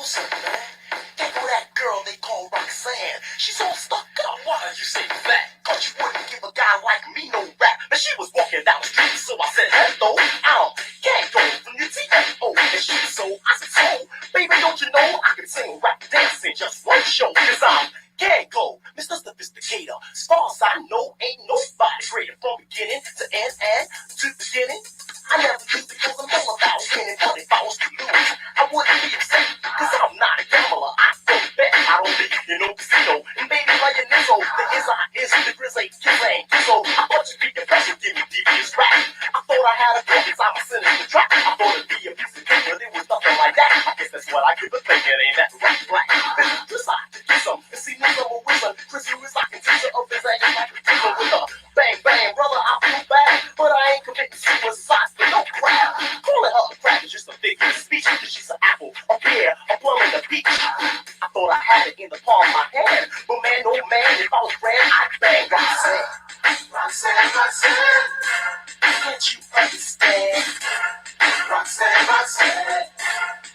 something, man. There go that girl they call Roxanne. She's all stuck up. Why you say that? Cause you wouldn't give a guy like me no rap. But she was walking down the street, so I said, hello, can't go from your TFO. And she was so, I said, so, baby, don't you know I can sing, rap, dance in just one show. Cause I'm can't go, Mr. Sophisticator. As far as I know, ain't nobody greater. From beginning to end and to beginning, I never used to cause I'm all about winning. But if I was to lose, I wouldn't be upset. Cause I'm not a gambler. I don't bet. I don't live in no casino. And baby, like an Izzo, the is the grizzly, Gizzo. I thought you'd be impressed, give me devious rap. I thought I had a girl cause I'm a sinner in the trap. I thought it'd be a piece of cake, but it was nothing like that. I guess that's what I give a thing. It ain't that right, black. Decide to do some and see me number wisdom. Chris Lewis, I can teach her of his ass like a teacher with a bang bang, brother. I feel bad, but I ain't committing suicide for no crap. Calling her a crap is just a figure of speech because she's an apple, a pear, a plum, and a peach. I thought I had it in the palm of my hand, but man, oh man, if I was grand, I'd bang Roxanne. Roxanne, can't you understand? Roxanne,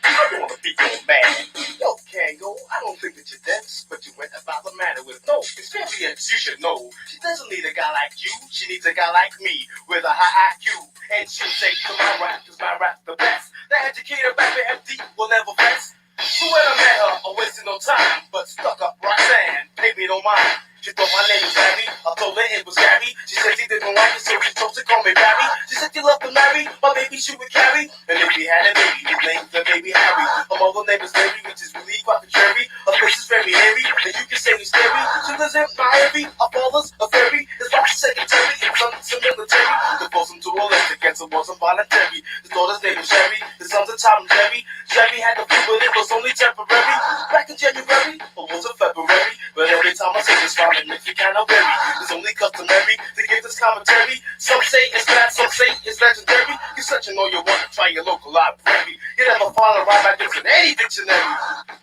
I don't wanna be your man. Yo, Kango, I don't think that you're dense, but you went about the matter with no experience. You should know she doesn't need a guy like you. She needs a guy like me with a high IQ. And she'll take to my rap, cause my rap's the best. The educated rapper MD will never vex. So when I met her, I wasted no time, but stuck up Roxanne, paid me no mind. She thought my name was Barry, I told her it was Gary. She said she didn't like it, so she chose to call me Barry. She said she loved to marry, my baby she would carry. And if we had a baby, his name was the baby Harry. Her mother name was Mary, which is really quite contrary. Her face is very hairy, and you can say he's scary. She lives in Miami, her father's a fairy. His wife's secretary, his son's a military. Divorced him to a left against it wasn't voluntary. His daughter's name was Sherry, his son's a Tom and Jerry. Jerry had the flu, but it was only temporary. Back in January, or was it February? But every time I say this rhyme, it makes me kind of weary. It's only customary to give this commentary. Some say it's bad, some say it's legendary. You searching all you want to try your local library. You never find a rhyme like this in any dictionary.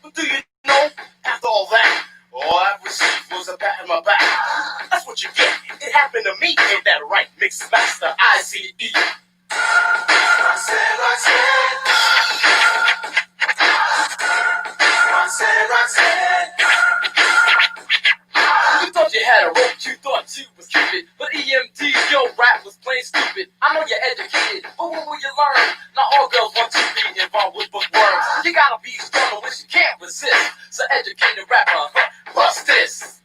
But do you know, after all that, all I received was a pat on my back. That's what you get. It happened to me. Ain't that right? Mix master, ICE. Roxanne. You thought you had a rope, you thought you was Cupid. But EMD, your rap was plain stupid. I know you're educated, but what will you learn? Not all girls want to be involved with bookworms. You gotta be strong, which you can't resist. So educated rapper, bust this.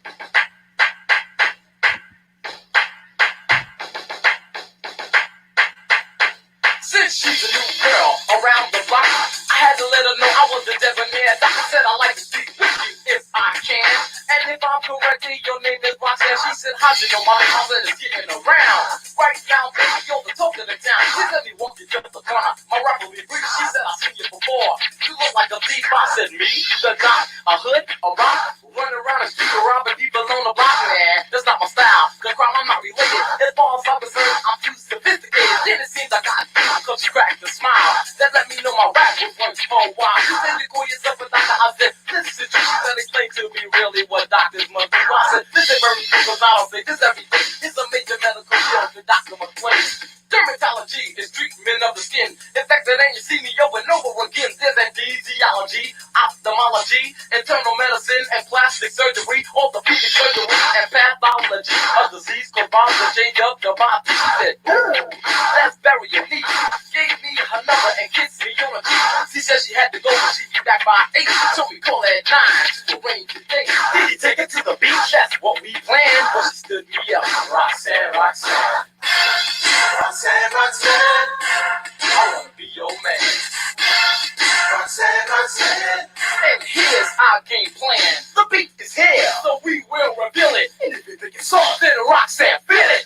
Since she's a new girl around the block, I had to let her know I was a debonair. Doctor said I like to speak with you if I can. And if I'm correct, your name is Roxanne. She said, how'd you know my house is getting around? Right now, baby, you're the talk of the town. She let me walk you to the corner. My rap will be brief. She said, I've seen you before. You look like a thief. I said, me? The doc? A hood? A rock? Running around the street, robbing people on the block. Man, that's not my style. The crime, I'm not related. As far as I'm concerned, I'm too sophisticated. Then it seems like I cause you cracked a smile. That let me know my rap was once for a while. You said you call yourself a doctor. I said, listen to you. She said, explain to me really what doctors must do. I said, this ain't very good because I don't say this everything. It's a major medical show. The doctor must play. Dermatology is treatment of the skin. In fact, it ain't you see me over and over again. There's anesthesiology, ophthalmology, internal medicine, and plastic surgery, orthopedic surgery, and pathology of disease caused by the change of the body. She said, ooh, that's very unique. Gave me her number and kissed me on the cheek. She said she had to go, but she'd be back by 8. So we call at 9 to arrange the date. Did he take her to the beach? That's what we planned. But she stood me up. Roxanne. Roxanne, I wanna be your man. Roxanne, and here's our game plan. The beat is here, so we will reveal it. And if you think it's soft, then Roxanne, feel it.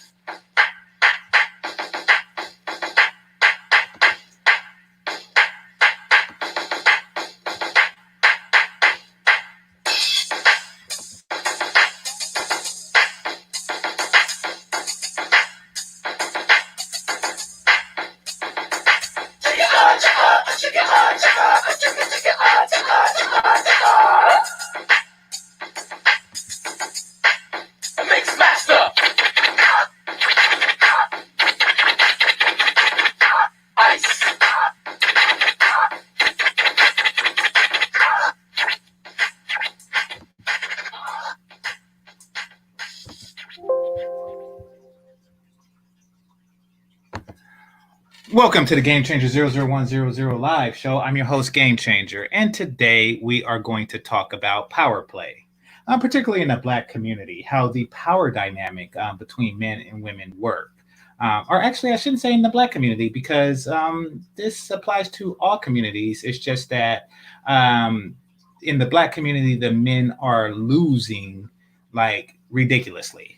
Welcome to the Game Changer 00100 live show. I'm your host, Game Changer, and today we are going to talk about power play, particularly in the Black community, how the power dynamic between men and women work. Or actually, I shouldn't say in the Black community because this applies to all communities. It's just that in the Black community, the men are losing like ridiculously.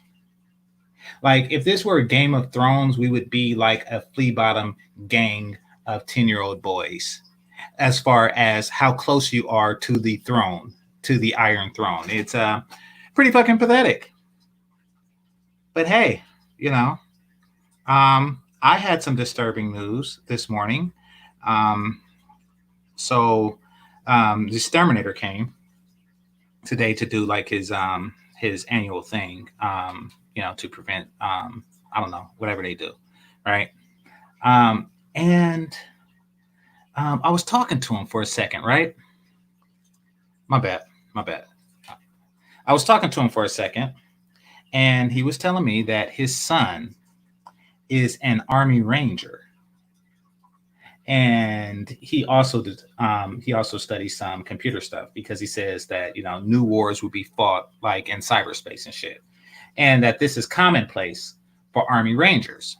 Like if this were Game of Thrones, we would be like a flea bottom gang of 10-year-old boys as far as how close you are to the throne, to the Iron Throne. It's pretty fucking pathetic. But hey, you know, I had some disturbing news this morning. Um, the exterminator came today to do like his annual thing, to prevent I don't know, whatever they do, right? And I was talking to him for a second, right? My bad, my bad. I was talking to him for a second, and he was telling me that his son is an Army Ranger, and he also studies some computer stuff because he says that new wars would be fought like in cyberspace and shit, and that this is commonplace for Army Rangers.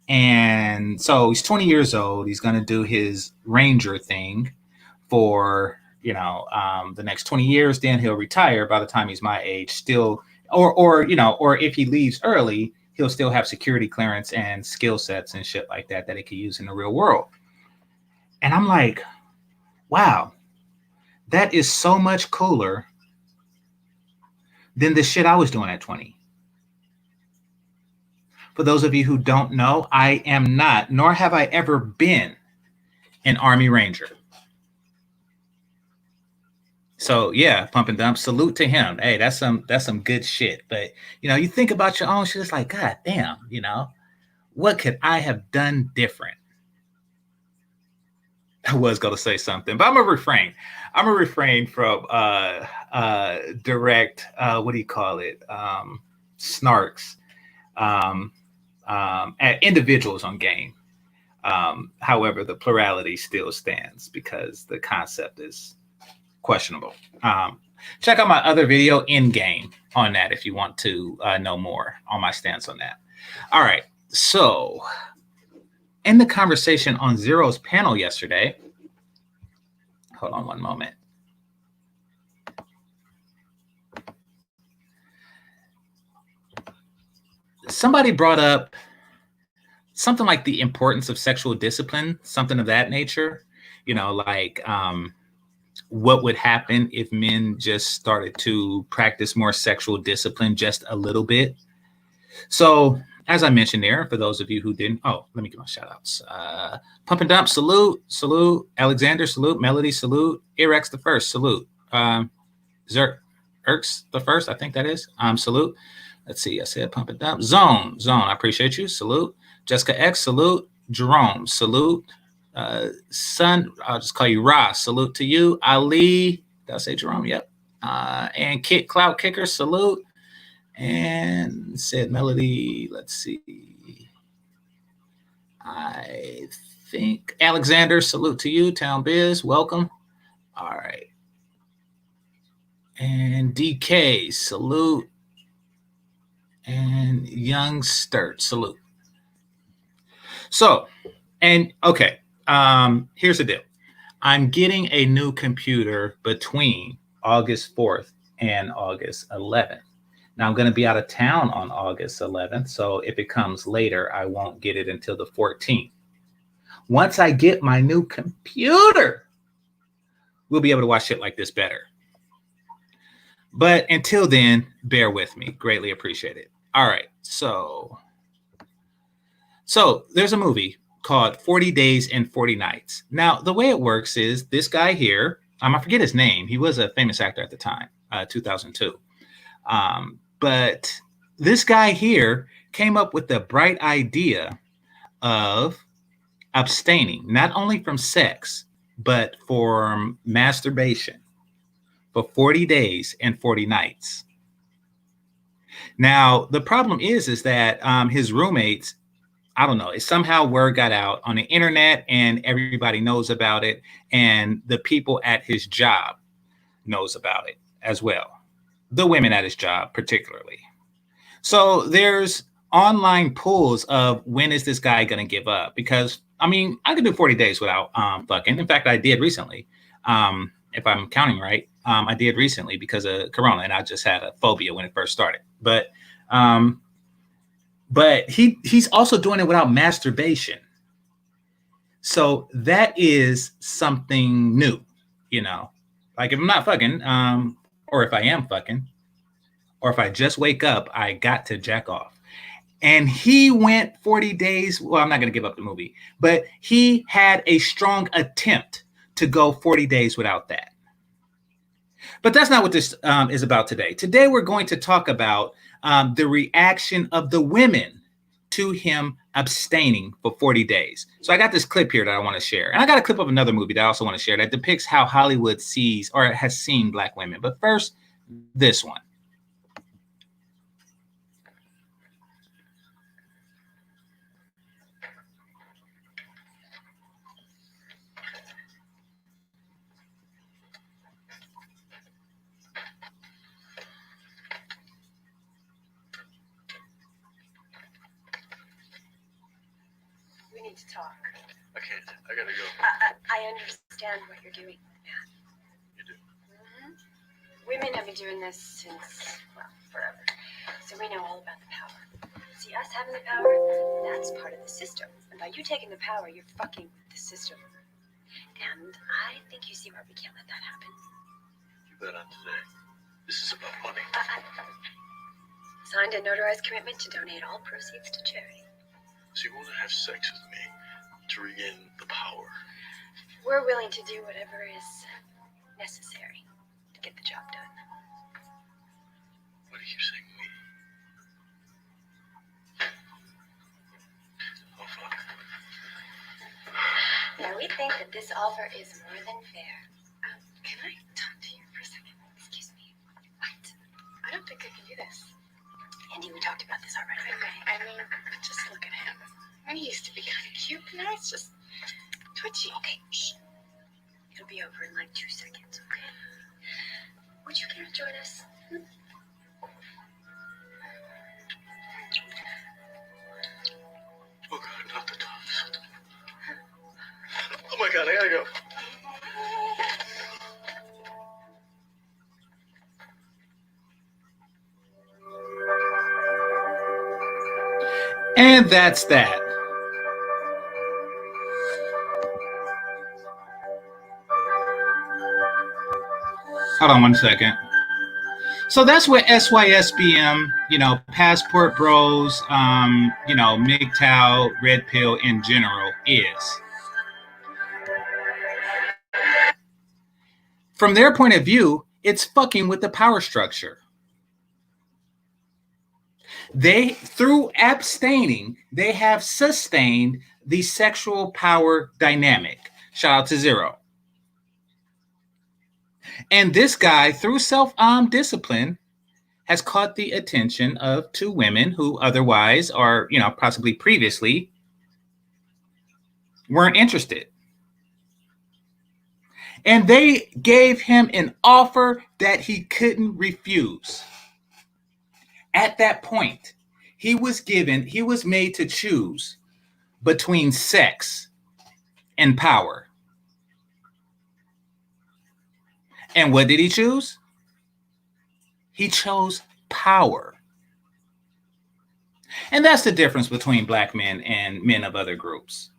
And so he's 20 years old. He's going to do his Ranger thing for the next 20 years. Then he'll retire by the time he's my age. Still, or if he leaves early, he'll still have security clearance and skill sets and shit like that he could use in the real world. And I'm like, wow, that is so much cooler than the shit I was doing at 20. For those of you who don't know, I am not, nor have I ever been, an Army Ranger. So yeah, pump and dump. Salute to him. Hey, that's some good shit. But you think about your own shit. It's like, God damn, what could I have done different? I was gonna say something, but I'm gonna refrain. I'm gonna refrain from direct what do you call it? Snarks at individuals on game. However, the plurality still stands because the concept is questionable. Check out my other video in game on that if you want to know more on my stance on that. All right. So, in the conversation on Zero's panel yesterday, hold on one moment. Somebody brought up something like the importance of sexual discipline, something of that nature. What would happen if men just started to practice more sexual discipline just a little bit? So, as I mentioned there, for those of you who didn't, let me give my shout outs. Pump and Dump, salute. Alexander, salute. Melody, salute. Irex the First, salute. Erx the First, I think that is. Salute. Let's see, I said Pump and Dump. Zone, I appreciate you. Salute. Jessica X, salute. Jerome, salute. Son, I'll just call you Ra. Salute to you. Ali, did I say Jerome? Yep. And Kit Clout Kicker, salute. And said Melody, let's see. I think Alexander, salute to you. Town Biz, welcome. All right. And DK, salute. And Young Sturt, salute. So, and okay, here's the deal. I'm getting a new computer between August 4th and August 11th. Now, I'm going to be out of town on August 11th, so if it comes later, I won't get it until the 14th. Once I get my new computer, we'll be able to watch shit like this better. But until then, bear with me. Greatly appreciate it. All right, so there's a movie called 40 Days and 40 Nights. Now, the way it works is this guy here, I forget his name. He was a famous actor at the time, 2002. But this guy here came up with the bright idea of abstaining, not only from sex, but from masturbation for 40 days and 40 nights. Now, the problem is that his roommates, I don't know. It's somehow word got out on the internet and everybody knows about it. And the people at his job knows about it as well. The women at his job, particularly. So there's online polls of when is this guy going to give up? Because I mean, I could do 40 days without fucking. In fact, I did recently. If I'm counting right, I did recently because of Corona, and I just had a phobia when it first started. But he's also doing it without masturbation. So that is something new, you know. Like if I'm not fucking, or if I am fucking, or if I just wake up, I got to jack off. And he went 40 days. Well, I'm not going to give up the movie, but he had a strong attempt to go 40 days without that. But that's not what this is about today. Today, we're going to talk about the reaction of the women to him abstaining for 40 days. So I got this clip here that I want to share. And I got a clip of another movie that I also want to share that depicts how Hollywood sees or has seen Black women. But first, this one. We need to talk. I can't. I gotta go. I understand what you're doing, Matt. You do? Mm-hmm. Women have been doing this since, well, forever. So we know all about the power. See, us having the power, that's part of the system. And by you taking the power, you're fucking with the system. And I think you see where we can't let that happen. You bet on today. This is about money. Signed a notarized commitment to donate all proceeds to charity. So you want to have sex with me to regain the power? We're willing to do whatever is necessary to get the job done. Why do you keep saying me? Oh, fuck. Now, we think that this offer is more than fair. Can I talk to you for a second? Excuse me. What? I don't think I can do this. Andy, we talked about this already. Okay. I mean, just look at him. And he used to be kind of cute, but now it's just twitchy. Okay, shh. It'll be over in like 2 seconds, okay? Would you care to join us? Oh, God, not the tops. Oh, my God, I gotta go. And that's that. Hold on one second. So that's what SYSBM, Passport Bros, MGTOW, Red Pill in general is. From their point of view, it's fucking with the power structure. They, through abstaining, they have sustained the sexual power dynamic. Shout out to Zero. And this guy, through self-discipline, has caught the attention of two women who otherwise or, possibly previously weren't interested. And they gave him an offer that he couldn't refuse. At that point, he was made to choose between sex and power. And what did he choose? He chose power. And that's the difference between Black men and men of other groups.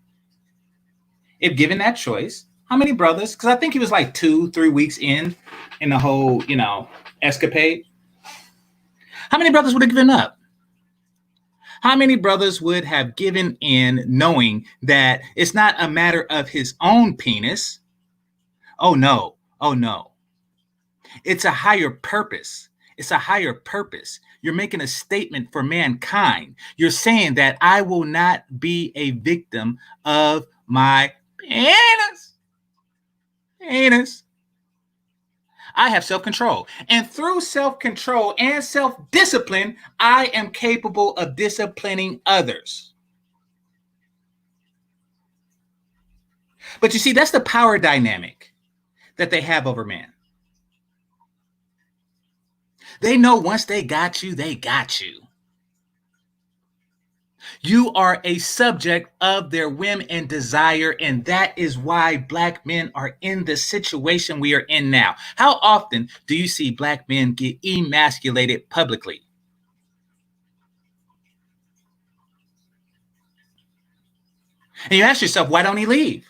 If given that choice, how many brothers, because I think he was like 2-3 weeks in the whole, escapade. How many brothers would have given up? How many brothers would have given in knowing that it's not a matter of his own penis? Oh, no. Oh, no. It's a higher purpose. It's a higher purpose. You're making a statement for mankind. You're saying that I will not be a victim of my penis. I have self-control. And through self-control and self-discipline, I am capable of disciplining others. But you see, that's the power dynamic that they have over men. They know once they got you, they got you. You are a subject of their whim and desire, and that is why Black men are in the situation we are in now. How often do you see Black men get emasculated publicly? And you ask yourself, why don't he leave?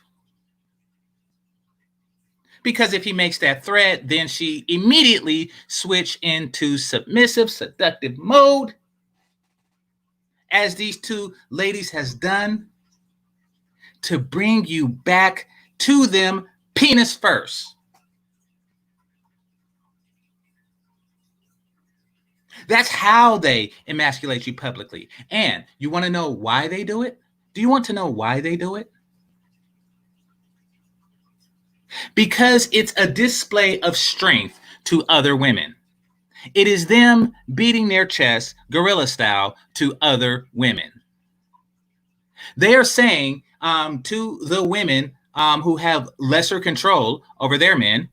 Because if he makes that threat, then she immediately switch into submissive, seductive mode, as these two ladies has done, to bring you back to them penis first. That's how they emasculate you publicly. And you want to know why they do it? Do you want to know why they do it? Because it's a display of strength to other women. It is them beating their chest, gorilla style, to other women. They are saying to the women who have lesser control over their men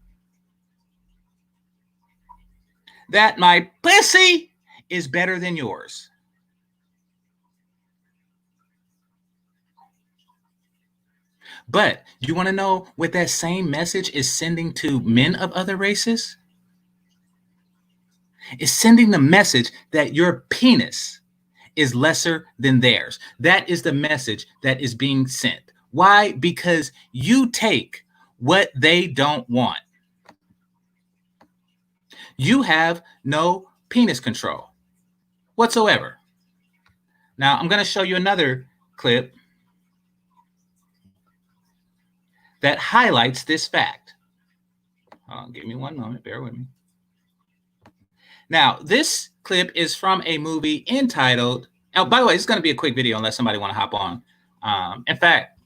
that my pussy is better than yours. But you want to know what that same message is sending to men of other races? It's sending the message that your penis is lesser than theirs. That is the message that is being sent. Why? Because you take what they don't want. You have no penis control whatsoever. Now, I'm going to show you another clip that highlights this fact. Give me one moment, bear with me. Now, this clip is from a movie entitled, oh, by the way, it's going to be a quick video unless somebody want to hop on. In fact,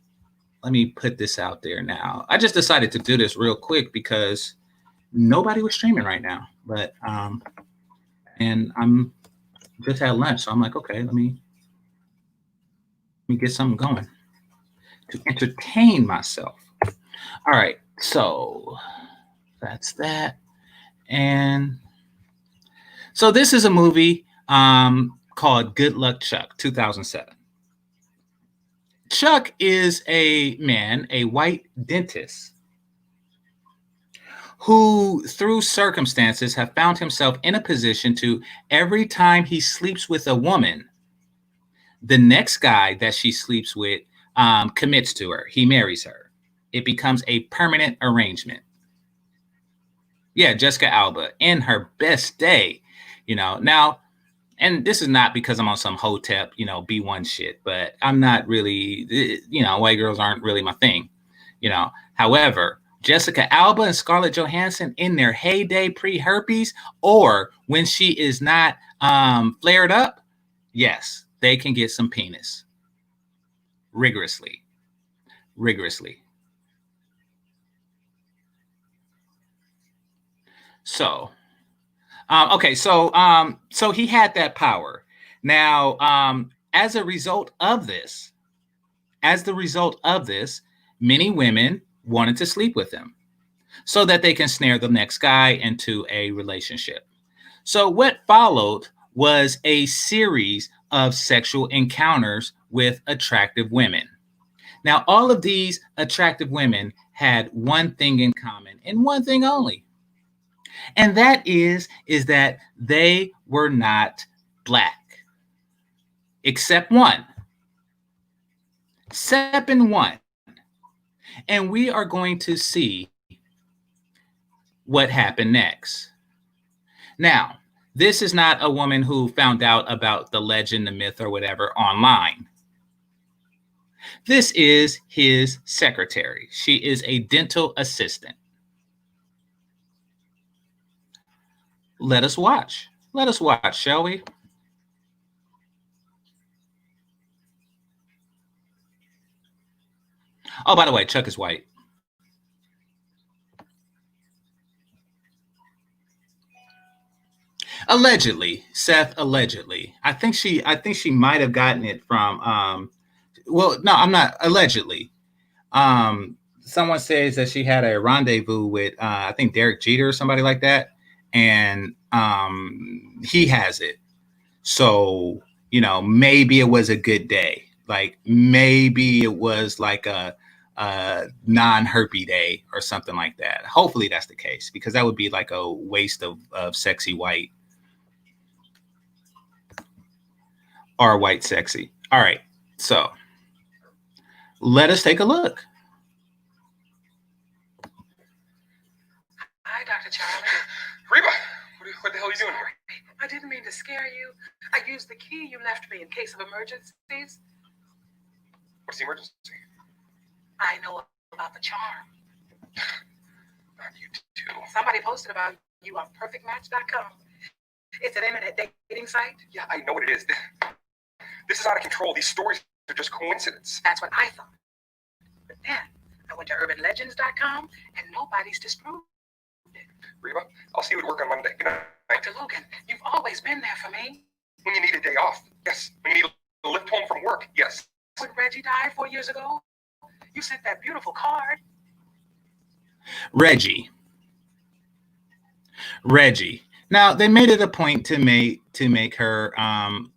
let me put this out there now. I just decided to do this real quick because nobody was streaming right now, but, and I'm just at lunch. So I'm like, okay, let me get something going to entertain myself. All right, so that's that. And so this is a movie called Good Luck Chuck, 2007. Chuck is a man, a white dentist, who through circumstances have found himself in a position to, every time he sleeps with a woman, the next guy that she sleeps with commits to her. He marries her. It becomes a permanent arrangement. Yeah, Jessica Alba in her best day, you know. Now, and this is not because I'm on some Hotep, you know, B1 shit, but I'm not really, you know, white girls aren't really my thing, you know. However, Jessica Alba and Scarlett Johansson in their heyday pre-herpes, or when she is not flared up, yes, they can get some penis. Rigorously. So, okay, so he had that power. Now, as the result of this, many women wanted to sleep with him so that they can snare the next guy into a relationship. So what followed was a series of sexual encounters with attractive women. Now, all of these attractive women had one thing in common, and one thing only. And that is that they were not black. Except one. And we are going to see what happened next. Now, this is not a woman who found out about the legend, the myth, or whatever online. This is his secretary. She is a dental assistant. Let us watch, shall we? Oh, by the way, Chuck is white. Allegedly, Seth, allegedly. I think she might have gotten it from well, no, I'm not allegedly. someone says that she had a rendezvous with I think Derek Jeter or somebody like that, and he has it. So maybe it was a good day. Like maybe it was like a non-herpy day or something like that. Hopefully that's the case, because that would be like a waste of sexy white or white sexy. All right, so let us take a look. Hi, Dr. Charlie. Reba, what the hell are you doing here? I didn't mean to scare you. I used the key you left me in case of emergencies. What's the emergency? I know about the charm. Not you too. Somebody posted about you on perfectmatch.com. It's an internet dating site. Yeah, I know what it is. This is out of control. These stories are just coincidence. That's what I thought. But then I went to urbanlegends.com and nobody's disproved it. Reba, I'll see you at work on Monday. Good night. Dr. Logan, you've always been there for me. When you need a day off, yes. When you need a lift home from work, yes. When Reggie died 4 years ago, you sent that beautiful card. Reggie. Now they made it a point to make her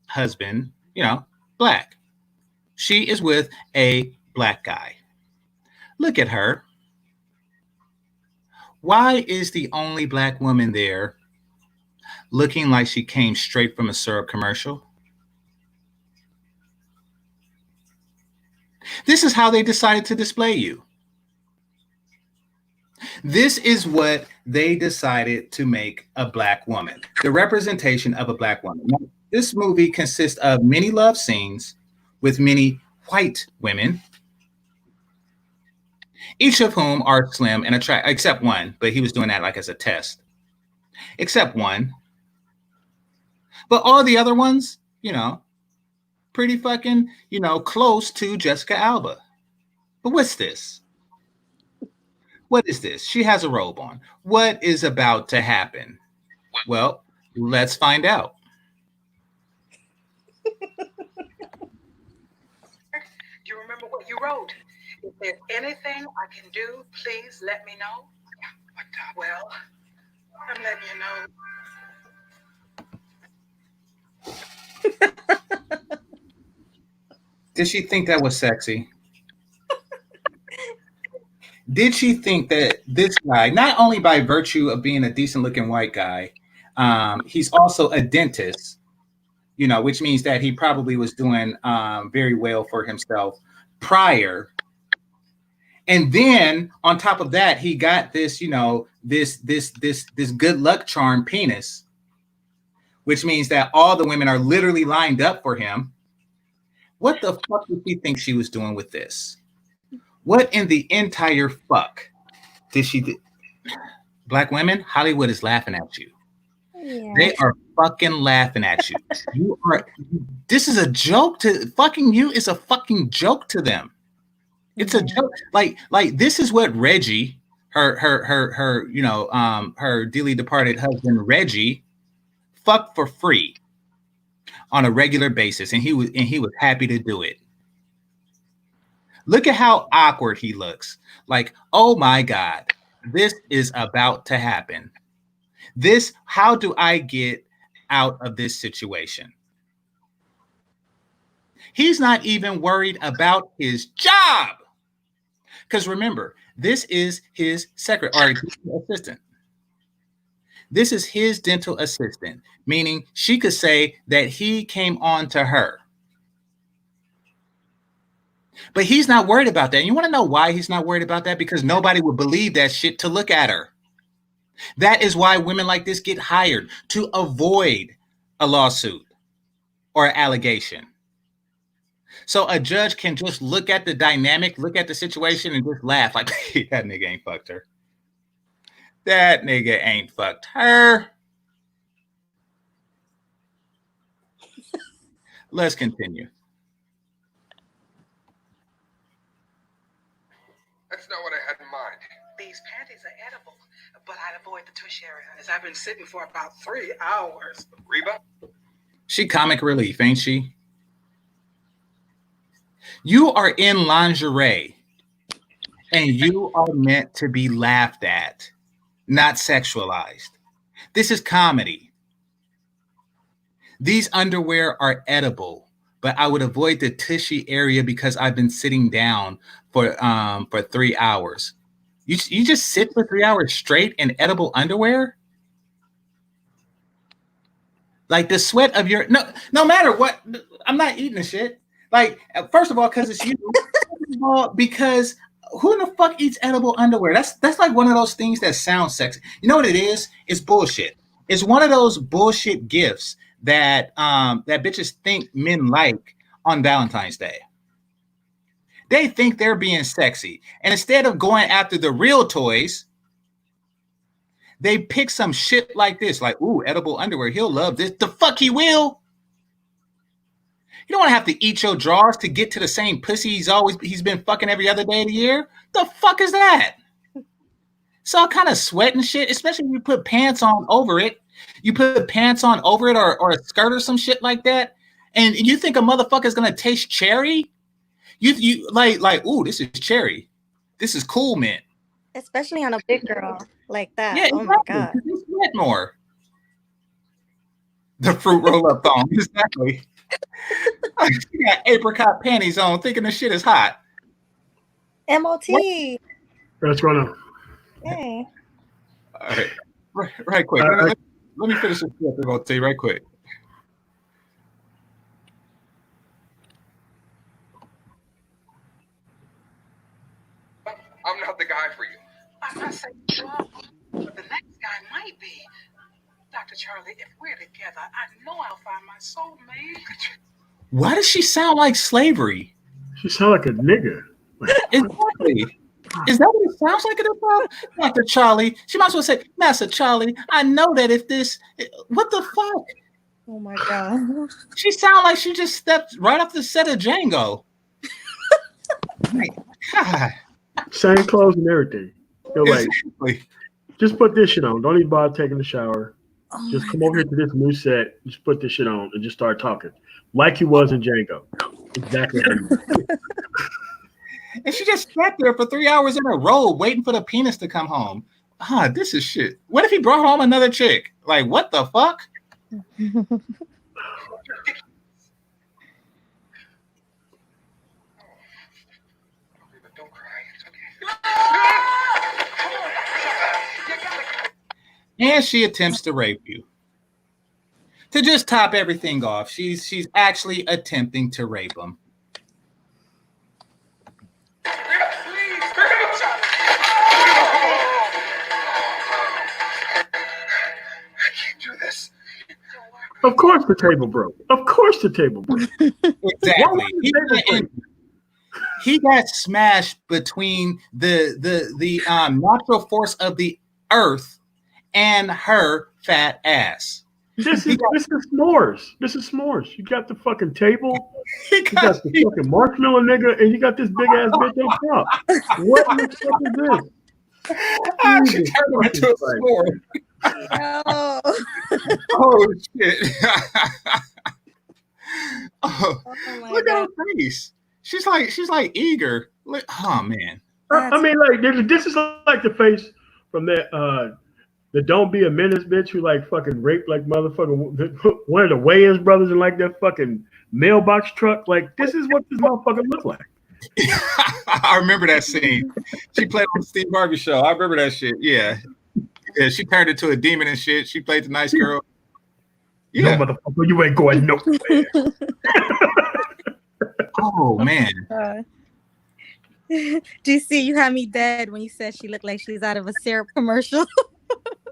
husband, black. She is with a black guy. Look at her. Why is the only black woman there looking like she came straight from a syrup commercial? This is how they decided to display you. This is what they decided to make a black woman, the representation of a black woman. Now, this movie consists of many love scenes with many white women, each of whom are slim and attractive, except one, but he was doing that like as a test. Except one. But all the other ones, pretty fucking, close to Jessica Alba. But what's this? What is this? She has a robe on. What is about to happen? Well, let's find out. You remember what you wrote? If there's anything I can do, please let me know. Well, I'm letting you know. Did she think that was sexy? Did she think that this guy, not only by virtue of being a decent looking white guy, he's also a dentist, which means that he probably was doing very well for himself prior. And then on top of that, he got this, this good luck charm penis, which means that all the women are literally lined up for him. What the fuck did she think she was doing with this? What in the entire fuck did she do? Black women, Hollywood is laughing at you. Yeah. They are fucking laughing at you. This is a joke to fucking you. Is a fucking joke to them. It's a joke. Like this is what Reggie, her dearly departed husband Reggie, fucked for free on a regular basis, and he was happy to do it. Look at how awkward he looks. Like, oh my God, this is about to happen. How do I get out of this situation? He's not even worried about his job. Because remember, this is his secretary or assistant. This is his dental assistant, meaning she could say that he came on to her. But he's not worried about that. And you want to know why he's not worried about that? Because nobody would believe that shit to look at her. That is why women like this get hired, to avoid a lawsuit or an allegation. So a judge can just look at the dynamic, look at the situation, and just laugh like, that nigga ain't fucked her. That nigga ain't fucked her. Let's continue. That's not what I had in mind. These panties are edible, but I'd avoid the tush area as I've been sitting for about 3 hours. Reba? She comic relief, ain't she? You are in lingerie and you are meant to be laughed at, not sexualized. This is comedy. These underwear are edible, but I would avoid the tushy area because I've been sitting down for 3 hours. You just sit for 3 hours straight in edible underwear? Like the sweat of your no matter what, I'm not eating the shit. Like, first of all, because it's you. Second of all, because who in the fuck eats edible underwear? That's like one of those things that sounds sexy. You know what it is? It's bullshit. It's one of those bullshit gifts that that bitches think men like on Valentine's Day. They think they're being sexy, and instead of going after the real toys, they pick some shit like this, like, ooh, edible underwear. He'll love this. The fuck he will. You don't want to have to eat your drawers to get to the same pussy he's been fucking every other day of the year. The fuck is that? It's all kind of sweat and shit, especially if you put pants on over it. You put pants on over it or a skirt or some shit like that, and you think a motherfucker's gonna taste cherry? You like, ooh, this is cherry. This is cool mint. Especially on a big girl like that. Yeah, Oh exactly. my God. You sweat more. The fruit roll up thong, exactly. She got apricot panties on, thinking the shit is hot. MOT. What's going on? Hey. All right, right quick. Let me finish this clip. I'm gonna tell you right quick. I'm not the guy for you. I'm not saying you are, but the next guy might be. Dr. Charlie, if we're together, I know I'll find my soulmate. Why does she sound like slavery? She sound like a nigga. Exactly. Is that what it sounds like in the Dr. Charlie? She might as well say, Master Charlie, I know that if this, what the fuck? Oh my God. She sound like she just stepped right off the set of Django. My God. Same clothes and everything. You're like, Exactly. just put this shit on. Don't even bother taking a shower. Oh Just my come over here to this new set. Just put this shit on and just start talking. Like you was in Django. Exactly how you was. And she just sat there for 3 hours in a row waiting for the penis to come home. This is shit. What if he brought home another chick? Like, what the fuck? Don't cry. It's okay. And she attempts to rape you. To just top everything off, she's actually attempting to rape him. Of course the table broke. Of course the table broke. Exactly. He got smashed between the natural force of the earth and her fat ass. This is s'mores. This is s'mores. You got the fucking table. You got the fucking marshmallow nigga, and you got this big ass bitch on top. What the fuck is this? She turned him into a s'more. No. Oh shit! Oh my Look at God. her face. She's like eager. Look, oh man. I mean, like this is like the face from that the Don't Be a Menace bitch who like fucking raped like motherfucking one of the Wayans brothers in like that fucking mailbox truck. Like this is what this motherfucker look like. I remember that scene. She played on the Steve Harvey show. I remember that shit. Yeah. Yeah, she turned into a demon and shit. She played the nice girl. Yeah. No, motherfucker, you ain't going nowhere. Oh man. GC, you had me dead when you said she looked like she's out of a syrup commercial.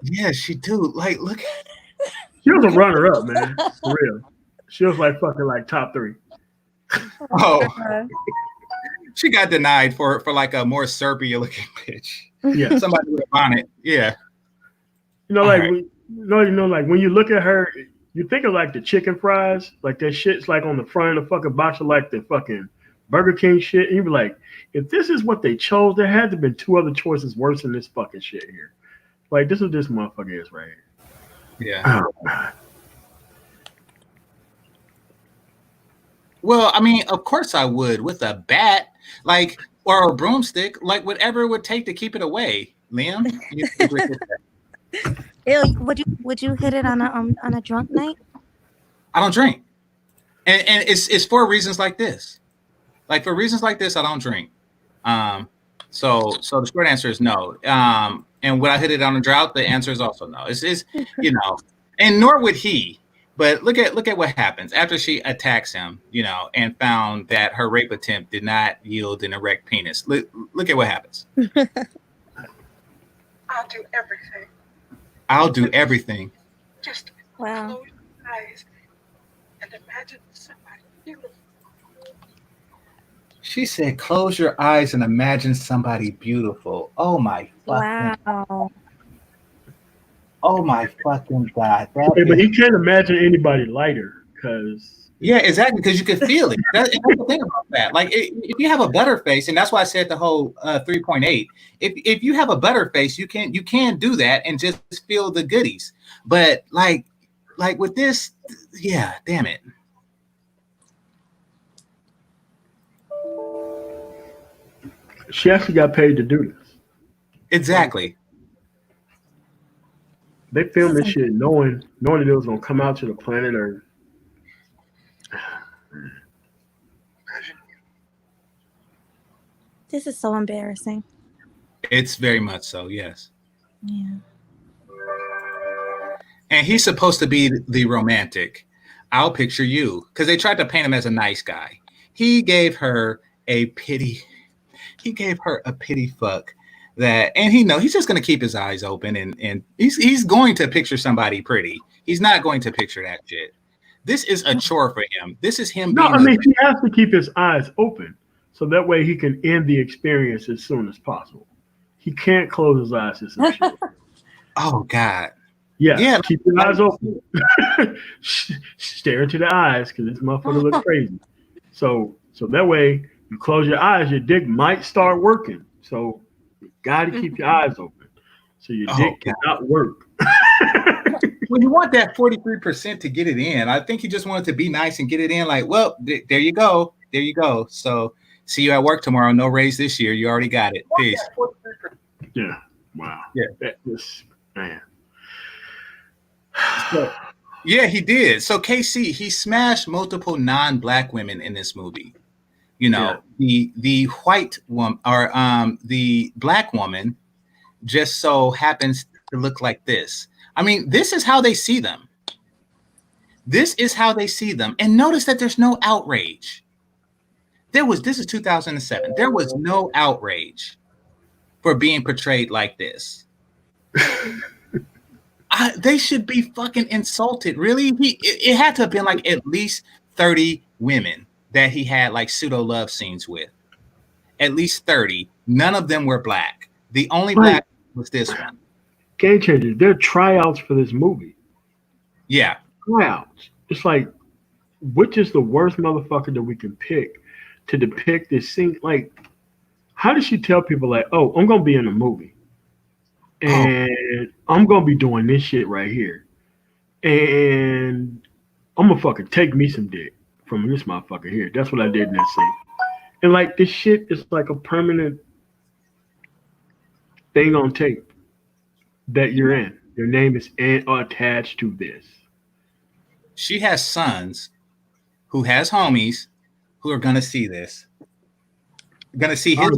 Yeah, she do. Like, look. She was a runner up, man. For real. She was like fucking like top 3. Oh. She got denied for like a more syrupy looking bitch. Yeah. Somebody with a bonnet. Yeah. You know, like Right. like when you look at her, you think of like the chicken fries, like that shit's like on the front of the fucking box of like the fucking Burger King shit. And you be like, if this is what they chose, there had to have been 2 other choices worse than this fucking shit here. Like this is what this motherfucker is right here. Yeah. Oh God. Well, I mean, of course I would with a bat. Like, or a broomstick, like whatever it would take to keep it away. Liam, you agree with that? Ew, would you hit it on a drunk night? I don't drink, and it's for reasons like this. Like for reasons like this, I don't drink. So the short answer is no. And would I hit it on a drought? The answer is also no. It's you know, and nor would he. But look at what happens after she attacks him, you know, and found that her rape attempt did not yield an erect penis. Look at what happens. I'll do everything. I'll do everything. Just Wow. close your eyes and imagine somebody beautiful. She said, "Close your eyes and imagine somebody beautiful." Oh my fucking! Wow. Oh my fucking god! Okay, but he can't imagine anybody lighter because Yeah, exactly, because you can feel it. That's the thing about that. Like, if you have a better face, and that's why I said the whole 3.8. If you have a better face, you can do that and just feel the goodies. But like with this, yeah, damn it. she actually got paid to do this. Exactly. They filmed this shit knowing that it was gonna come out to the planet Earth. This is so embarrassing. It's very much so. Yes. Yeah. And he's supposed to be the romantic. I'll picture you, because they tried to paint him as a nice guy. He gave her a pity. He gave her a pity fuck that, and he's just going to keep his eyes open, and he's going to picture somebody pretty. He's not going to picture that shit. This is a chore for him. This is him. No, I mean he has to keep his eyes open so that way he can end the experience as soon as possible. He can't close his eyes to some shit. Oh God. Yeah, keep your eyes open. Stare into the eyes because this motherfucker look crazy. So that way you close your eyes, your dick might start working. So you got to keep your eyes open so your dick cannot work. Well, you want that 43% to get it in. I think he just wanted to be nice and get it in. Like, well, there you go. There you go. So see you at work tomorrow. No raise this year. You already got it. Peace. Yeah. Wow. Yeah. That was, man. So, yeah, he did. So KC, he smashed multiple non-black women in this movie. You know, the white woman or the black woman just so happens to look like this. I mean, this is how they see them. This is how they see them. And notice that there's no outrage. This is 2007. There was no outrage for being portrayed like this. They should be fucking insulted. Really? It had to have been like at least 30 women that he had like pseudo love scenes with. At least 30. None of them were black. The only black was this one. Game Changer. There are tryouts for this movie. Yeah. Tryouts. It's like, which is the worst motherfucker that we can pick to depict this scene? Like, how does she tell people like, oh, I'm gonna be in a movie and I'm gonna be doing this shit right here, and I'm gonna fucking take me some dick from this motherfucker here. That's what I did in that scene. And like this shit is like a permanent thing on tape that you're in. Your name is attached to this. She has sons who has homies who are gonna see this. Gonna see his.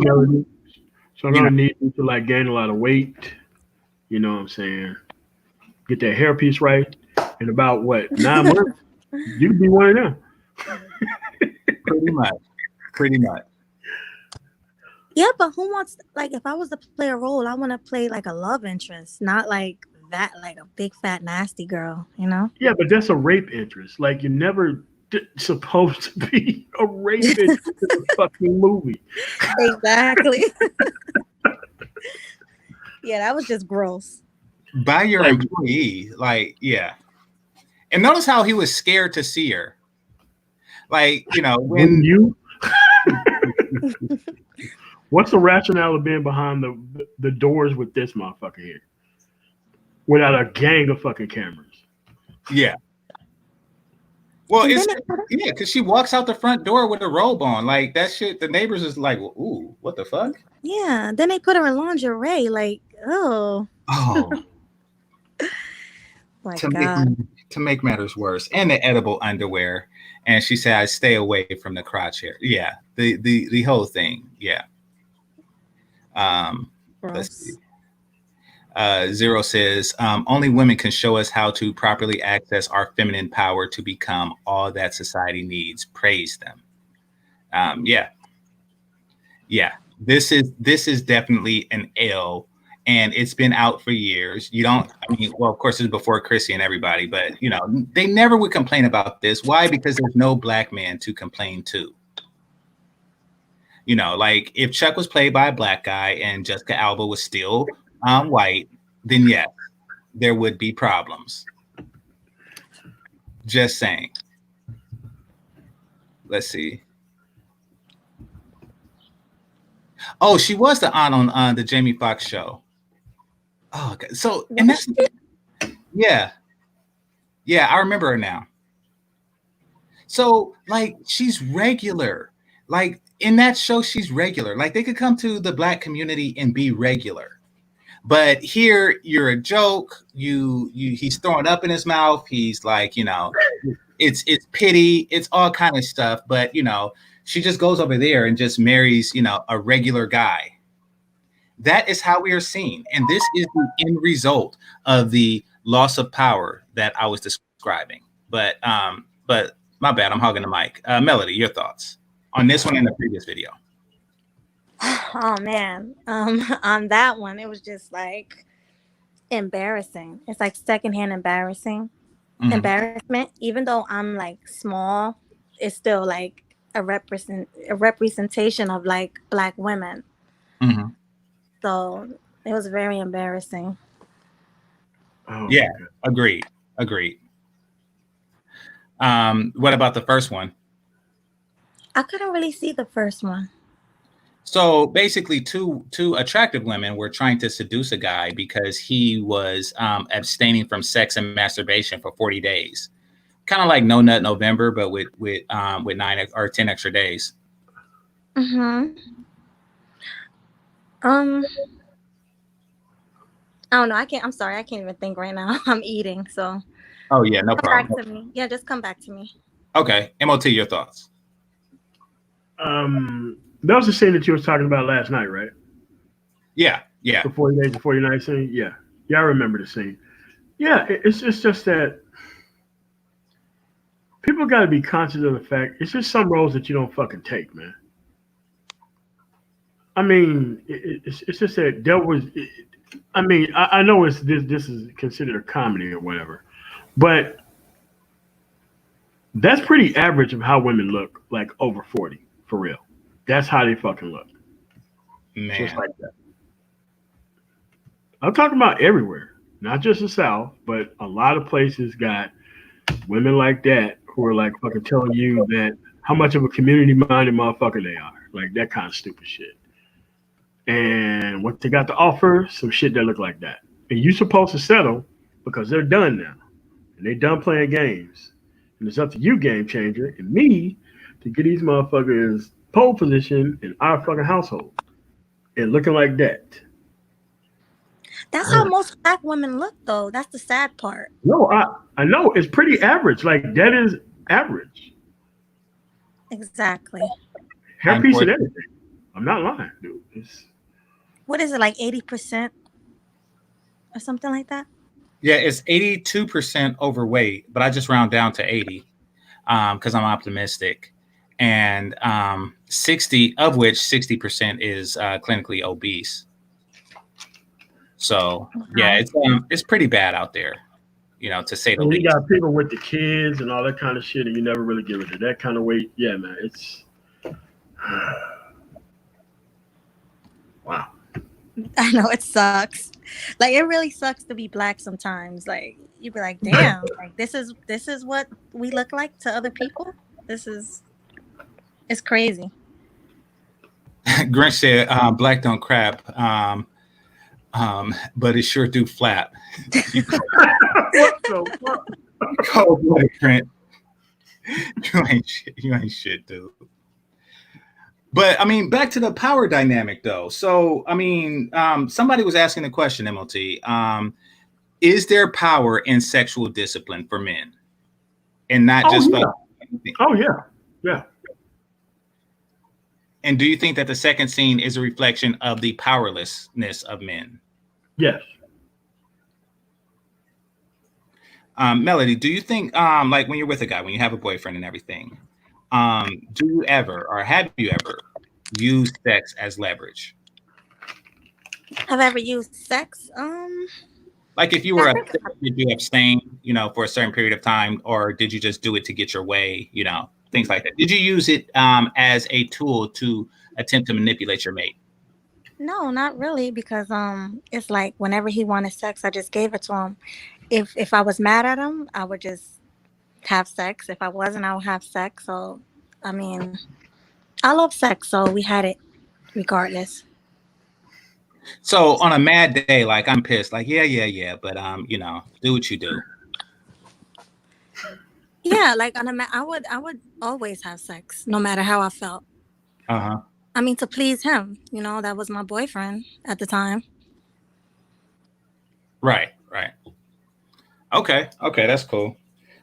So I'm gonna need you to like gain a lot of weight. You know what I'm saying? Get that hairpiece right. In about 9 months, you could be one of them. Pretty much. Yeah, but who wants, like, if I was to play a role, I want to play like a love interest, not like that, like a big fat nasty girl, you know? Yeah, but that's a rape interest. Like, you're never supposed to be a rape interest in a fucking movie. Exactly. Yeah, that was just gross. By your employee, like, yeah. And notice how he was scared to see her. Like, you know, when you what's the rationale of being behind the doors with this motherfucker here? Without a gang of fucking cameras. Yeah. Well, And it's then they, yeah, because she walks out the front door with a robe on. Like that shit, the neighbors is like, ooh, what the fuck? yeah, then they put her in lingerie. Like, oh Oh, my to make god. to make matters worse, and the edible underwear. And she said, "I stay away from the crotch hair." Yeah, the whole thing. Yeah. Let's see. Gross. Zero says, only women can show us how to properly access our feminine power to become all that society needs. Praise them. Yeah. This is definitely an L, and it's been out for years. You don't, I mean, well, of course, it's before Chrissy and everybody, but they never would complain about this. Why? Because there's no black man to complain to. Like if Chuck was played by a black guy and Jessica Alba was still white, then yes, there would be problems. Just saying. Let's see. Oh, she was the aunt on the Jamie Foxx show. Oh, okay. So, and that's yeah, I remember her now. So, like, she's regular. Like in that show, she's regular. Like they could come to the black community and be regular. But here, you're a joke. He's throwing up in his mouth. He's like, it's pity. It's all kind of stuff. But she just goes over there and just marries, a regular guy. That is how we are seen, and this is the end result of the loss of power that I was describing. But my bad, I'm hogging the mic. Melody, your thoughts on this one and the previous video? Oh man. On that one, it was just like embarrassing. It's like secondhand embarrassment. Even though I'm like small, it's still like a representation of like black women. Mm-hmm. So it was very embarrassing. Oh, yeah, agreed. What about the first one? I couldn't really see the first one. So basically, two attractive women were trying to seduce a guy because he was abstaining from sex and masturbation for 40 days, kind of like No Nut November, but with 9 or 10 extra days. Mm-hmm. I don't know. I'm sorry. I can't even think right now. I'm eating. So. Oh yeah, no come problem. Back to me. Yeah, just come back to me. Okay, MOT, your thoughts? That was the scene that you were talking about last night, right? Yeah. The 40 days, the 49 scene. Yeah, I remember the scene. Yeah, it's just that people got to be conscious of the fact it's just some roles that you don't fucking take, man. I mean, it's just that there was. I mean, I know this is considered a comedy or whatever, but that's pretty average of how women look like over 40, for real. That's how they fucking look. Man. Just like that. I'm talking about everywhere, not just the South, but a lot of places got women like that who are like fucking telling you that how much of a community-minded motherfucker they are. Like that kind of stupid shit. And what they got to offer, some shit that look like that. And you're supposed to settle because they're done now. And they done playing games. And it's up to you, game changer, and me to get these motherfuckers pole position in our fucking household. And looking like that. That's how most black women look, though. That's the sad part. No, I know. It's pretty average. Like, that is average. Exactly. Hair piece of everything. I'm not lying, dude. What is it, like 80% or something like that? Yeah, it's 82% overweight, but I just round down to 80 because I'm optimistic. And 60% is clinically obese. So yeah, it's pretty bad out there, to say the least. You got people with the kids and all that kind of shit, and you never really give it to that kind of weight. Yeah, man, it's wow. I know it sucks. Like it really sucks to be black sometimes. Like you be like, damn, like this is what we look like to other people. It's crazy. Grinch said, "Black don't crap, but it sure do flap." What the fuck? Cold-blooded Grinch. You ain't shit, dude. But I mean, back to the power dynamic though. So I mean, somebody was asking the question, MLT. Is there power in sexual discipline for men, and not just yeah. Oh yeah, yeah. And do you think that the second scene is a reflection of the powerlessness of men? Yes. Melody, do you think, like when you're with a guy, when you have a boyfriend and everything, do you ever, or have you ever, used sex as leverage? Have I ever used sex? Like if you were upset, did you abstain, for a certain period of time, or did you just do it to get your way, things like that? Did you use it as a tool to attempt to manipulate your mate? No, not really, because it's like whenever he wanted sex, I just gave it to him. If I was mad at him, I would just have sex. If I wasn't, I would have sex. So, I mean, I love sex, so we had it regardless. So on a mad day, like I'm pissed, like yeah, but do what you do. Yeah, like I would always have sex, no matter how I felt. Uh-huh. I mean, to please him, that was my boyfriend at the time. Right. Okay, that's cool.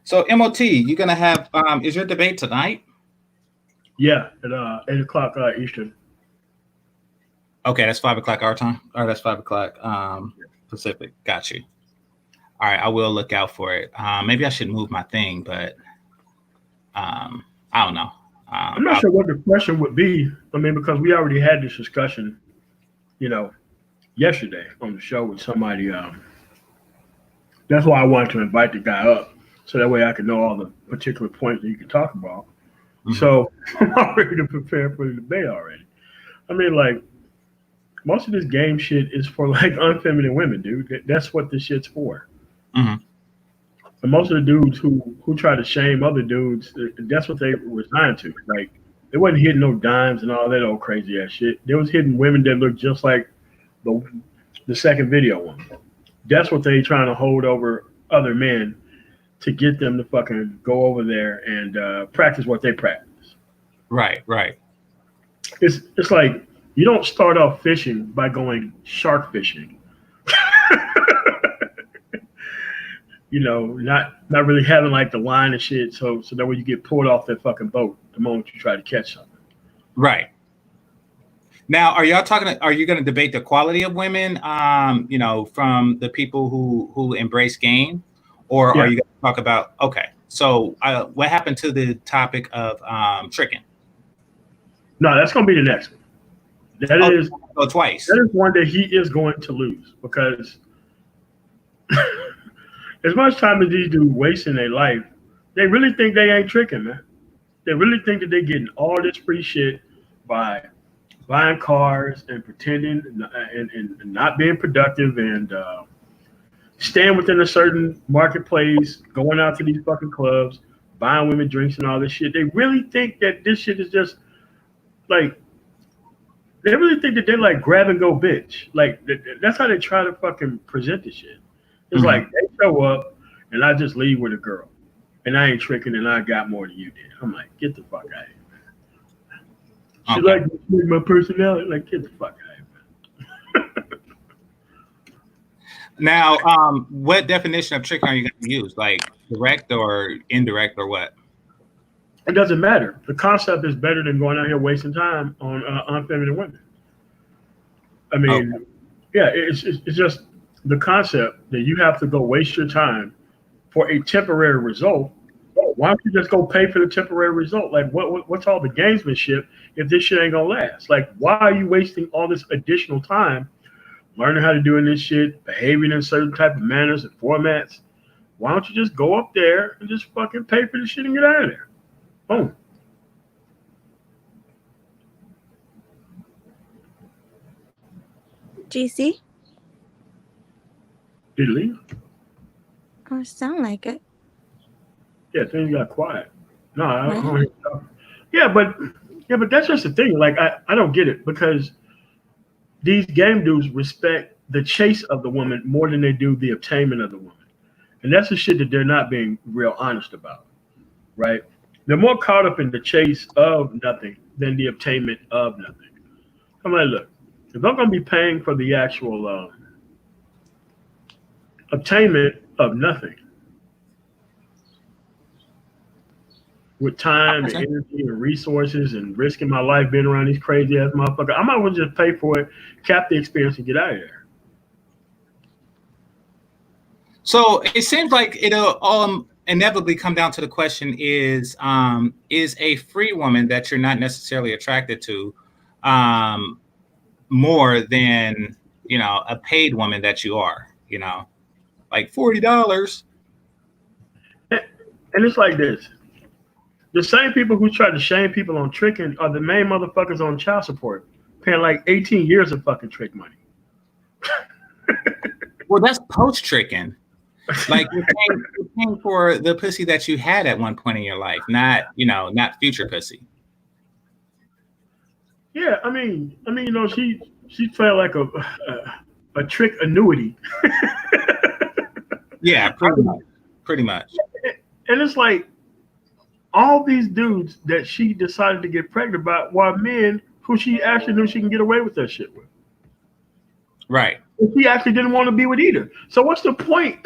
So MOT, you're gonna have is your debate tonight? Yeah, at 8:00 Eastern. Okay, that's 5:00 our time. Or that's 5:00 Pacific. Got you. All right, I will look out for it. Maybe I should move my thing, but I don't know. I'm not sure what the question would be. I mean, because we already had this discussion, yesterday on the show with somebody. That's why I wanted to invite the guy up, so that way I could know all the particular points that you can talk about. Mm-hmm. So I'm already to prepare for the debate already. I mean, like, most of this game shit is for like unfeminine women, dude. That's what this shit's for. Mm-hmm. And most of the dudes who try to shame other dudes, that's what they resigned to. Like, they wasn't hitting no dimes and all that old crazy ass shit. They was hitting women that looked just like the second video one. That's what they trying to hold over other men to get them to fucking go over there and practice what they practice. Right. It's like, you don't start off fishing by going shark fishing. Not really having like the line and shit, so that way you get pulled off that fucking boat the moment you try to catch something. Right. Now, are you going to debate the quality of women, from the people who embrace game, or are you going to talk about? Okay, so what happened to the topic of tricking? No, that's going to be the next one. That is twice. That is one that he is going to lose, because as much time as these dudes wasting their life, they really think they ain't tricking, man. They really think that they're getting all this free shit by buying cars and pretending and not being productive and staying within a certain marketplace, going out to these fucking clubs, buying women drinks and all this shit. They really think that this shit is just like, they really think that they're like grab and go bitch. Like, that's how they try to fucking present this shit. It's mm-hmm. like, they show up and I just leave with a girl and I ain't tricking and I got more than you did. I'm like, get the fuck out of here. She like my personality. Like, get the fuck out of here. Now, what definition of tricking are you going to use? Like direct or indirect or what? It doesn't matter. The concept is better than going out here wasting time on unfeminine women. I mean, yeah, it's just the concept that you have to go waste your time for a temporary result. Why don't you just go pay for the temporary result? Like, what's all the gamesmanship if this shit ain't gonna last? Like, why are you wasting all this additional time learning how to do this shit, behaving in certain type of manners and formats? Why don't you just go up there and just fucking pay for the shit and get out of there? Boom. GC? Did he leave? Oh, it sound like it. Yeah, things got quiet. No, I don't hear you talking. Yeah, but that's just the thing. Like, I don't get it, because these game dudes respect the chase of the woman more than they do the obtainment of the woman. And that's the shit that they're not being real honest about, right? They're more caught up in the chase of nothing than the obtainment of nothing. I'm like, look, if I'm gonna be paying for the actual obtainment of nothing with time and energy and resources and risking my life being around these crazy ass motherfuckers, I might as well just pay for it, cap the experience, and get out of there. So it seems like it'll inevitably come down to the question: is a free woman that you're not necessarily attracted to more than a paid woman that you are? Like $40. And it's like this. The same people who try to shame people on tricking are the main motherfuckers on child support, paying like 18 years of fucking trick money. Well, that's post tricking. Like you're paying for the pussy that you had at one point in your life, not future pussy. Yeah, I mean, she felt like a trick annuity. Yeah, pretty much. And it's like all these dudes that she decided to get pregnant by were men who she actually knew she can get away with that shit with. Right. And she actually didn't want to be with either. So what's the point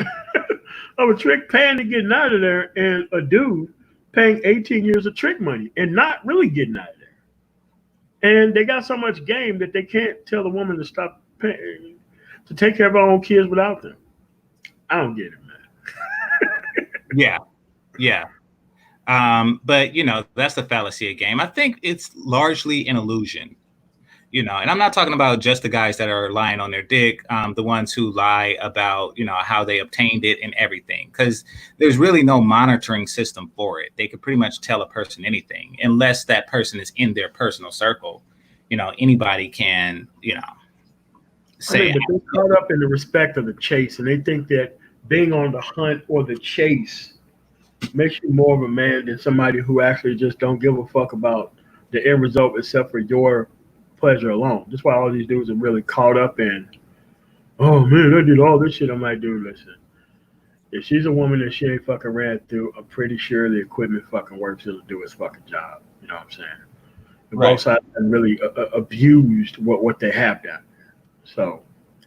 of a trick paying to get out of there and a dude paying 18 years of trick money and not really getting out of there? And they got so much game that they can't tell the woman to stop paying to take care of her own kids without them. I don't get it, man. Yeah. But that's the fallacy of game. I think it's largely an illusion. And I'm not talking about just the guys that are lying on their dick, the ones who lie about, how they obtained it and everything, because there's really no monitoring system for it. They could pretty much tell a person anything unless that person is in their personal circle. Anybody can, say. But they're caught up in the respect of the chase, and they think that being on the hunt or the chase makes you more of a man than somebody who actually just don't give a fuck about the end result except for your pleasure alone. That's why all these dudes are really caught up in, oh man, I did all this shit. I'm like, dude, listen, if she's a woman that she ain't fucking ran through, I'm pretty sure the equipment fucking works. It'll do its fucking job. You know what I'm saying? The both sides have really abused what they have done. So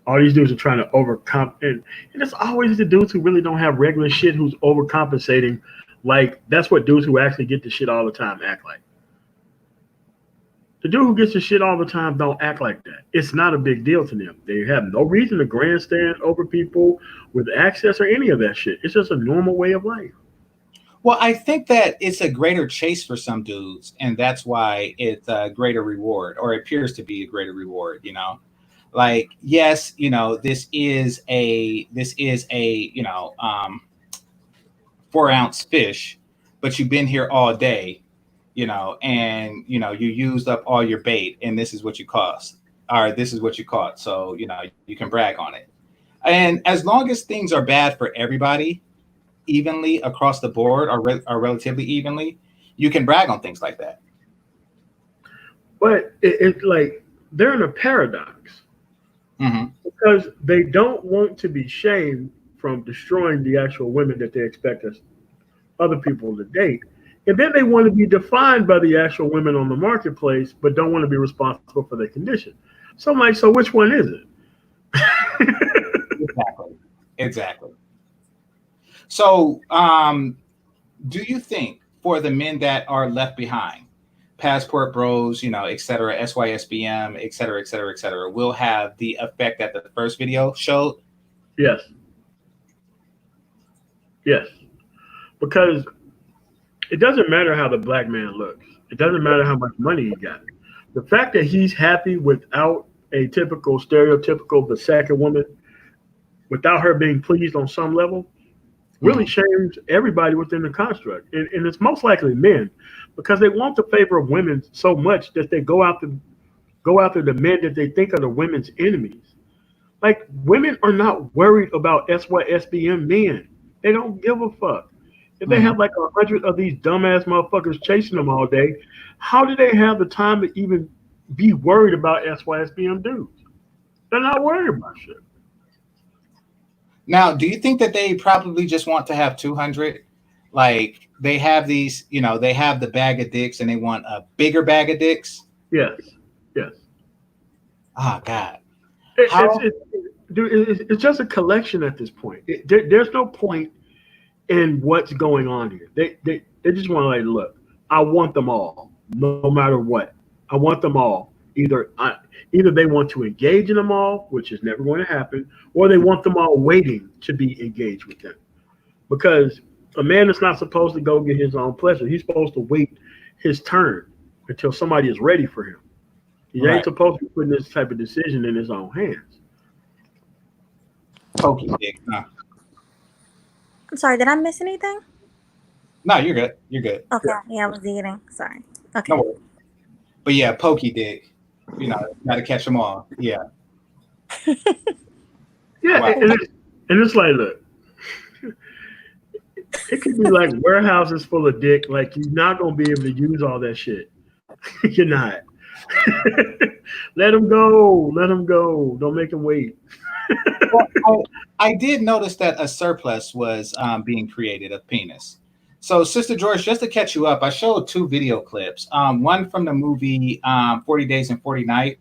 all these dudes are trying to overcompensate. And it's always the dudes who really don't have regular shit who's overcompensating. Like, that's what dudes who actually get the shit all the time act like. The dude who gets the shit all the time don't act like that. It's not a big deal to them. They have no reason to grandstand over people with access or any of that shit. It's just a normal way of life. Well, I think that it's a greater chase for some dudes, and that's why it's a greater reward, or appears to be a greater reward, Like, yes, this is a 4-ounce fish, but you've been here all day, and you used up all your bait, and this is what you cost, or this is what you caught. So, you can brag on it. And as long as things are bad for everybody, evenly across the board, or relatively evenly, you can brag on things like that. But it's like they're in a paradox. Mm-hmm. Because they don't want to be shamed from destroying the actual women that they expect other people to date. And then they want to be defined by the actual women on the marketplace, but don't want to be responsible for their condition. So I'm like, so which one is it? Exactly. So do you think for the men that are left behind, Passport Bros, et cetera, SYSBM, et cetera, will have the effect that the first video showed? Yes. Because it doesn't matter how the black man looks. It doesn't matter how much money he got. The fact that he's happy without a typical, stereotypical, the second woman, without her being pleased on some level, really shames everybody within the construct. And it's most likely men, because they want the favor of women so much that they go after the men that they think are the women's enemies. Like, women are not worried about SYSBM men. They don't give a fuck. If they have like 100 of these dumbass motherfuckers chasing them all day, how do they have the time to even be worried about SYSBM dudes? They're not worried about shit. Now, do you think that they probably just want to have 200? Like, they have these, they have the bag of dicks and they want a bigger bag of dicks. Yes, yes. Oh God. It, How? it's just a collection at this point. There's no point in what's going on here. They just want to like, look, I want them all, no matter what. I want them all. Either they want to engage in them all, which is never going to happen, or they want them all waiting to be engaged with them. Because a man is not supposed to go get his own pleasure. He's supposed to wait his turn until somebody is ready for him. He ain't supposed to be putting this type of decision in his own hands. Pokey dick. No. I'm sorry, did I miss anything? No, you're good. You're good. Okay, yeah, I was eating. Sorry. Okay. No worries. But yeah, pokey dick. Got to catch them all. Yeah. Yeah, Wow. and it's like, look, it could be like warehouses full of dick. Like, you're not gonna be able to use all that shit. You're not. Let them go. Let them go. Don't make them wait. Well, I did notice that a surplus was being created of penis. So, Sister George, just to catch you up, I showed 2 video clips. One from the movie 40 Days and 40 Nights,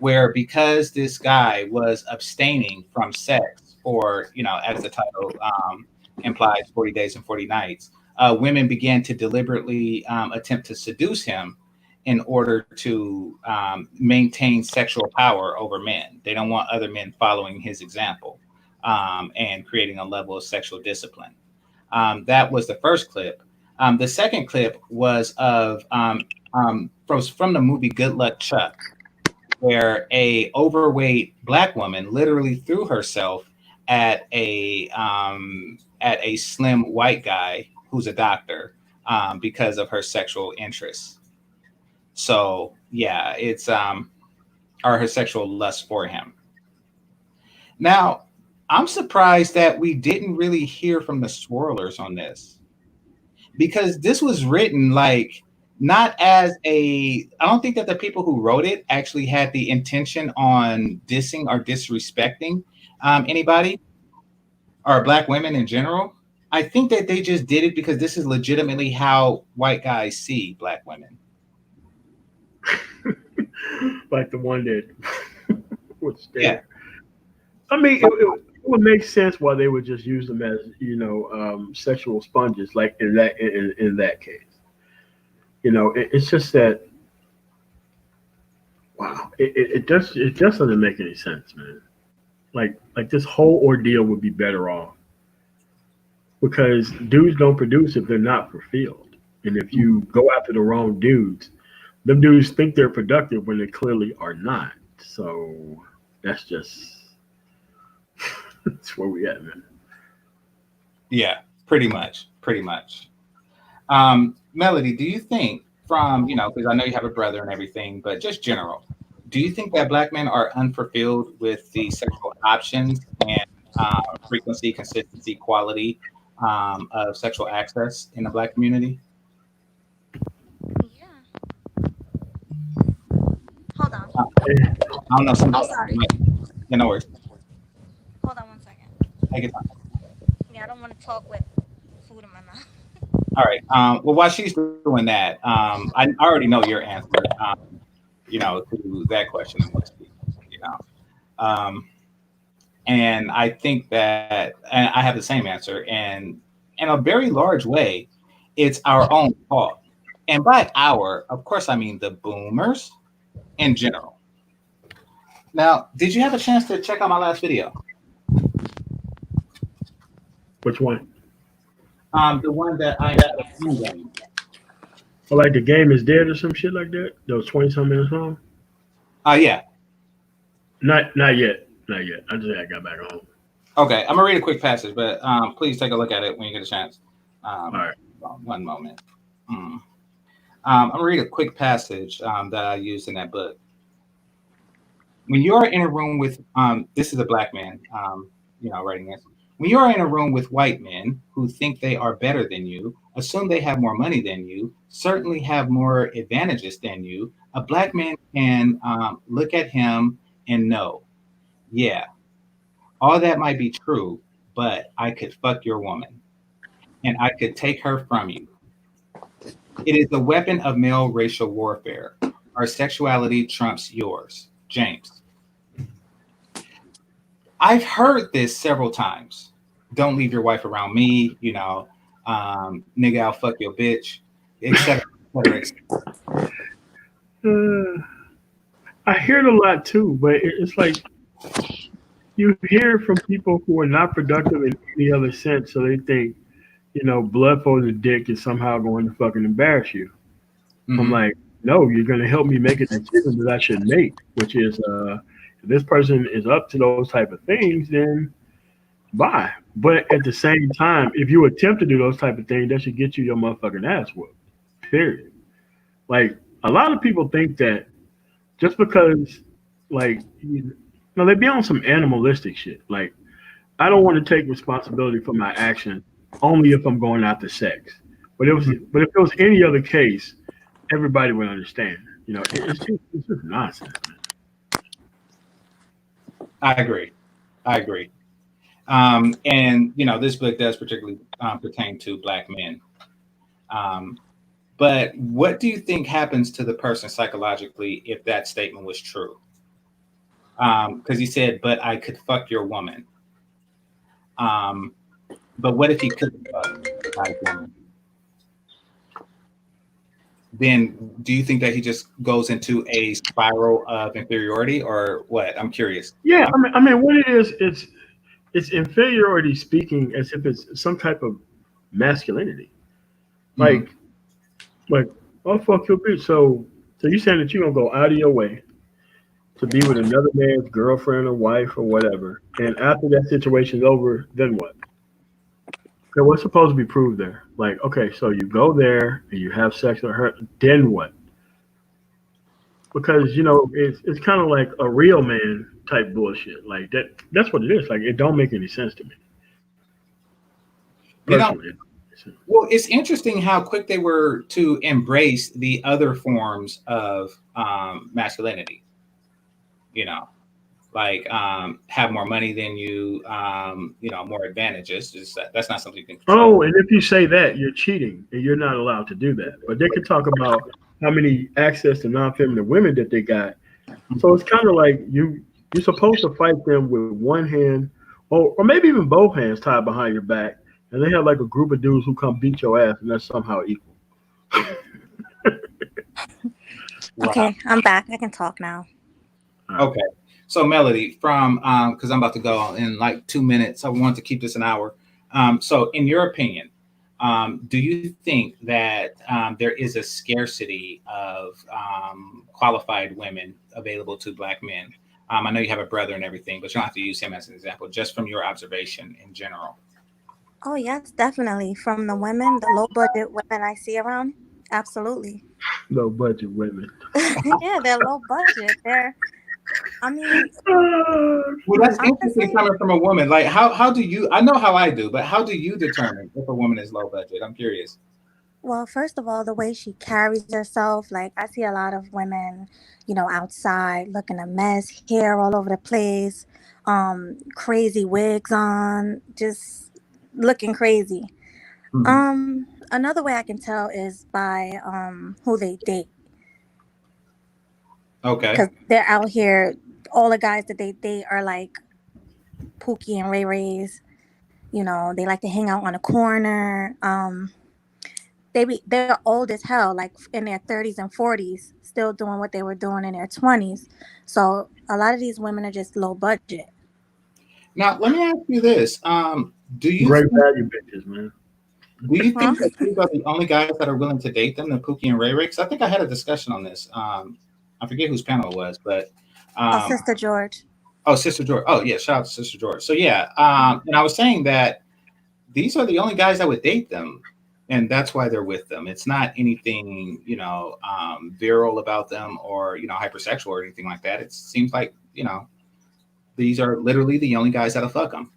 where because this guy was abstaining from sex, or, as the title implies, 40 Days and 40 Nights, women began to deliberately attempt to seduce him in order to maintain sexual power over men. They don't want other men following his example and creating a level of sexual discipline. That was the first clip. The second clip was from the movie Good Luck Chuck, where a overweight Black woman literally threw herself at a slim white guy who's a doctor because of her sexual interests. So yeah, it's or her sexual lust for him. Now, I'm surprised that we didn't really hear from the swirlers on this, because this was written like not as I don't think that the people who wrote it actually had the intention on dissing or disrespecting anybody or Black women in general. I think that they just did it because this is legitimately how white guys see Black women. Like the one that was there. Yeah. I mean, it would make sense why they would just use them as, sexual sponges, like in that case. It's just that, wow, it just doesn't make any sense, man. Like this whole ordeal would be better off, because dudes don't produce if they're not fulfilled. And if you go after the wrong dudes, them dudes think they're productive when they clearly are not. So that's just that's where we at, man. Yeah, pretty much. Melody, do you think because I know you have a brother and everything, but just general, do you think that Black men are unfulfilled with the sexual options and frequency, consistency, quality of sexual access in the Black community? Yeah. Hold on. I don't know. I'm sorry. Yeah, no worries. Hold on 1 second. Take your time. Yeah, I don't want to talk with food in my mouth. All right. Well, while she's doing that, I already know your answer, to that question. And I think that, and I have the same answer, and in a very large way, it's our own fault. And by our, of course, I mean the boomers in general. Now, did you have a chance to check out my last video? Which one? The one that I Well, like the game is dead or some shit like that. Those 20-some minutes long. Yeah. Not yet. I just got back home. Okay, I'm gonna read a quick passage, but please take a look at it when you get a chance. All right. One moment. I'm gonna read a quick passage that I used in that book. When you are in a room with this is a Black man, writing this. When you are in a room with white men who think they are better than you, assume they have more money than you, certainly have more advantages than you, a Black man can look at him and know, yeah, all that might be true, but I could fuck your woman and I could take her from you. It is the weapon of male racial warfare. Our sexuality trumps yours. James. I've heard this several times. Don't leave your wife around me, nigga, I'll fuck your bitch, etc. I hear it a lot too, but it's like you hear from people who are not productive in any other sense, so they think, blood for the dick is somehow going to fucking embarrass you. I'm Mhm. like, no, you're going to help me make a decision that I should make, which is, if this person is up to those type of things, then bye. But at the same time, if you attempt to do those type of things, that should get you your motherfucking ass whooped. Period. Like a lot of people think that just because, like, they be on some animalistic shit. Like, I don't want to take responsibility for my actions only if I'm going after sex. But if it was any other case, everybody would understand. It's just nonsense, man. I agree. I agree. And this book does particularly pertain to Black men. Um, but what do you think happens to the person psychologically if that statement was true? Because he said, "But I could fuck your woman." Um, but what if he couldn't fuck a Black woman? Then do you think that he just goes into a spiral of inferiority, or what? I'm curious. Yeah, I mean, what it is, it's inferiority speaking as if it's some type of masculinity. Mhm. Like, like, oh fuck your bitch. So you saying that you're gonna go out of your way to be with another man's girlfriend or wife or whatever, and after that situation's over, then what? Okay, what's supposed to be proved there? Like, okay, so you go there and you have sex with her, then what? Because it's kind of like a real man type bullshit. Like that's what it is. Like it don't make any sense to me You know, personally. well, it's interesting how quick they were to embrace the other forms of masculinity. You know, like have more money than you, more advantages. That's not something you can control. Oh, and if you say that, you're cheating, and you're not allowed to do that. But they could talk about how many access to non-feminine women that they got. So it's kind of like you're supposed to fight them with one hand, or maybe even both hands tied behind your back, and they have like a group of dudes who come beat your ass, and that's somehow equal. Wow. Okay, I'm back. I can talk now. Okay. So Melody, from because I'm about to go in like 2 minutes, I want to keep this an hour. So, in your opinion, do you think that there is a scarcity of qualified women available to Black men? I know you have a brother and everything, but you don't have to use him as an example. Just from your observation in general. Oh yes, definitely. From the women, the low budget women I see around, absolutely. Low budget women. Yeah, they're low budget. I mean, Well, that's interesting honestly, coming from a woman. Like, how do you? I know how I do, but how do you determine if a woman is low budget? I'm curious. well, first of all, the way she carries herself, like I see a lot of women, outside looking a mess, hair all over the place, crazy wigs on, just looking crazy. Mhm. Another way I can tell is by who they date, Okay. because they're out here. All the guys that they date are like Pookie and Ray Rays. They like to hang out on a corner. They're old as hell, like in their 30s and 40s, still doing what they were doing in their 20s. So a lot of these women are just low budget. Now, let me ask you this: Do you Great think value bitches, man. Huh? that these are the only guys that are willing to date them, the Pookie and Ray Ray? 'Cause I think I had a discussion on this. I forget whose panel it was, but Oh, um, Sister George. oh, Sister George. Oh, yeah, shout out to Sister George. So yeah, and I was saying that these are the only guys that would date them, and that's why they're with them. It's not anything virile about them or hypersexual or anything like that. It seems like these are literally the only guys that'll fuck them.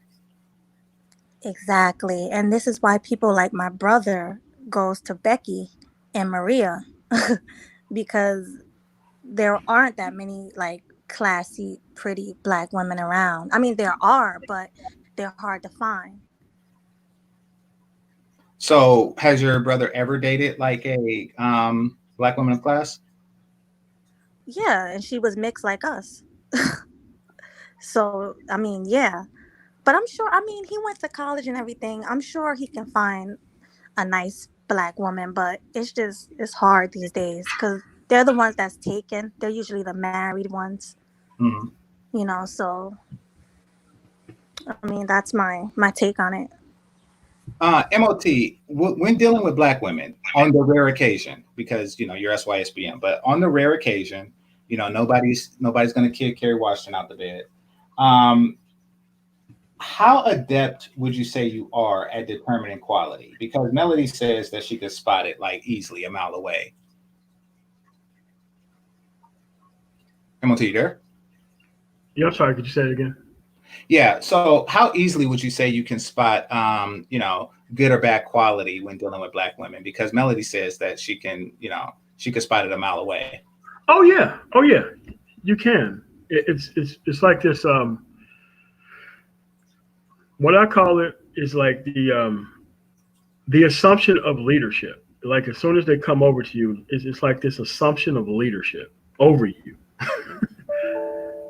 Exactly. And this is why people like my brother goes to Becky and Maria because there aren't that many like classy, pretty Black women around. I mean, there are, but they're hard to find. So, has your brother ever dated like a black woman of class? Yeah, and she was mixed like us. So, I mean, yeah. But I'm sure, I mean, he went to college and everything. I'm sure he can find a nice black woman, but it's hard these days because they're the ones that's taken. They're usually the married ones, Mhm. so I mean, that's my take on it. MOT, when dealing with black women, on the rare occasion, because you're SYSBM, but on the rare occasion, nobody's going to kick Kerry Washington out the bed. How adept would you say you are at determining quality? Because Melody says that she could spot it like easily a mile away. MOT, you there? Yeah, I'm sorry. Could you say it again? Yeah. So how easily would you say you can spot, good or bad quality when dealing with black women? Because Melody says that she can, she could spot it a mile away. Oh yeah. You can. It's like this. What I call it is like the assumption of leadership. Like as soon as they come over to you, it's like this assumption of leadership over you.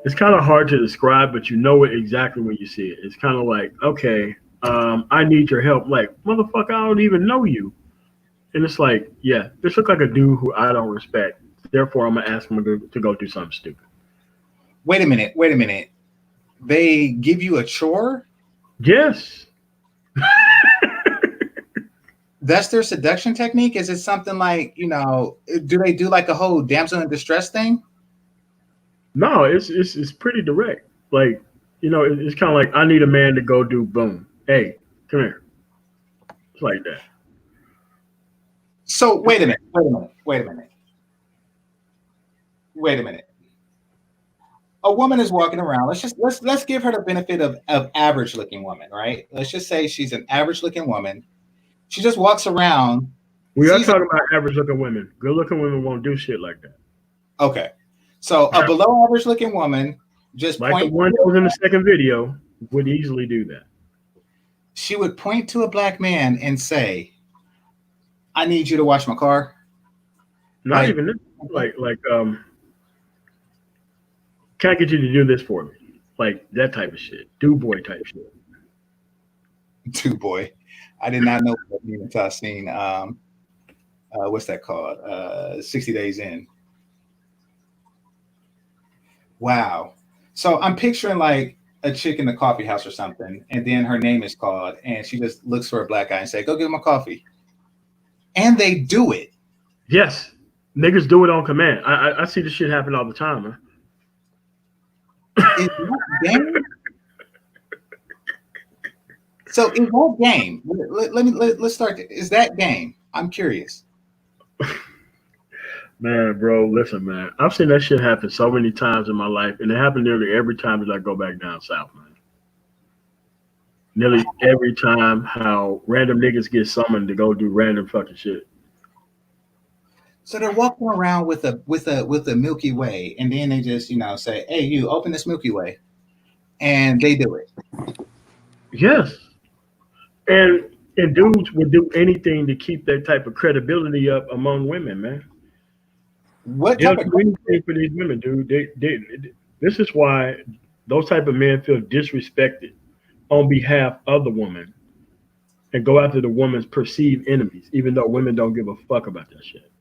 It's kind of hard to describe, but you know it exactly when you see it. It's kind of like, okay, I need your help. Like, motherfucker, I don't even know you. And it's like, yeah, this looks like a dude who I don't respect. Therefore, I'm going to ask him to go do something stupid. Wait a minute. They give you a chore? Yes. That's their seduction technique? Is it something like, do they do like a whole damsel in distress thing? No, it's pretty direct. Like, it's kind of like, I need a man to go do boom. Hey, come here. It's like that. So wait a minute. A woman is walking around. Let's give her the benefit of average looking woman, right? Let's just say she's an average looking woman. She just walks around. We are talking about average looking women. Good looking women won't do shit like that. Okay. So a below average looking woman just like the one that was in the second video would easily do that. She would point to a black man and say, I need you to wash my car. Not even this. Can I get you to do this for me? Like that type of shit. Do boy type shit. Do boy. I did not know that until I seen what's that called? 60 Days In. Wow. So I'm picturing like a chick in the coffee house or something, and then her name is called, and she just looks for a black guy and say, go get him a coffee. And they do it. Yes. Niggas do it on command. I see this shit happen all the time, man. Is that game? So is that game? Let's start. Is that game? I'm curious. Man, bro, listen, man. I've seen that shit happen so many times in my life, and it happened nearly every time that I go back down south, man. Nearly every time, how random niggas get summoned to go do random fucking shit. So they're walking around with a Milky Way, and then they just say, "Hey, you open this Milky Way," and they do it. Yes, and dudes would do anything to keep that type of credibility up among women, man. What They'll type of do anything for these women, dude? This is why those type of men feel disrespected on behalf of the woman and go after the woman's perceived enemies, even though women don't give a fuck about that shit.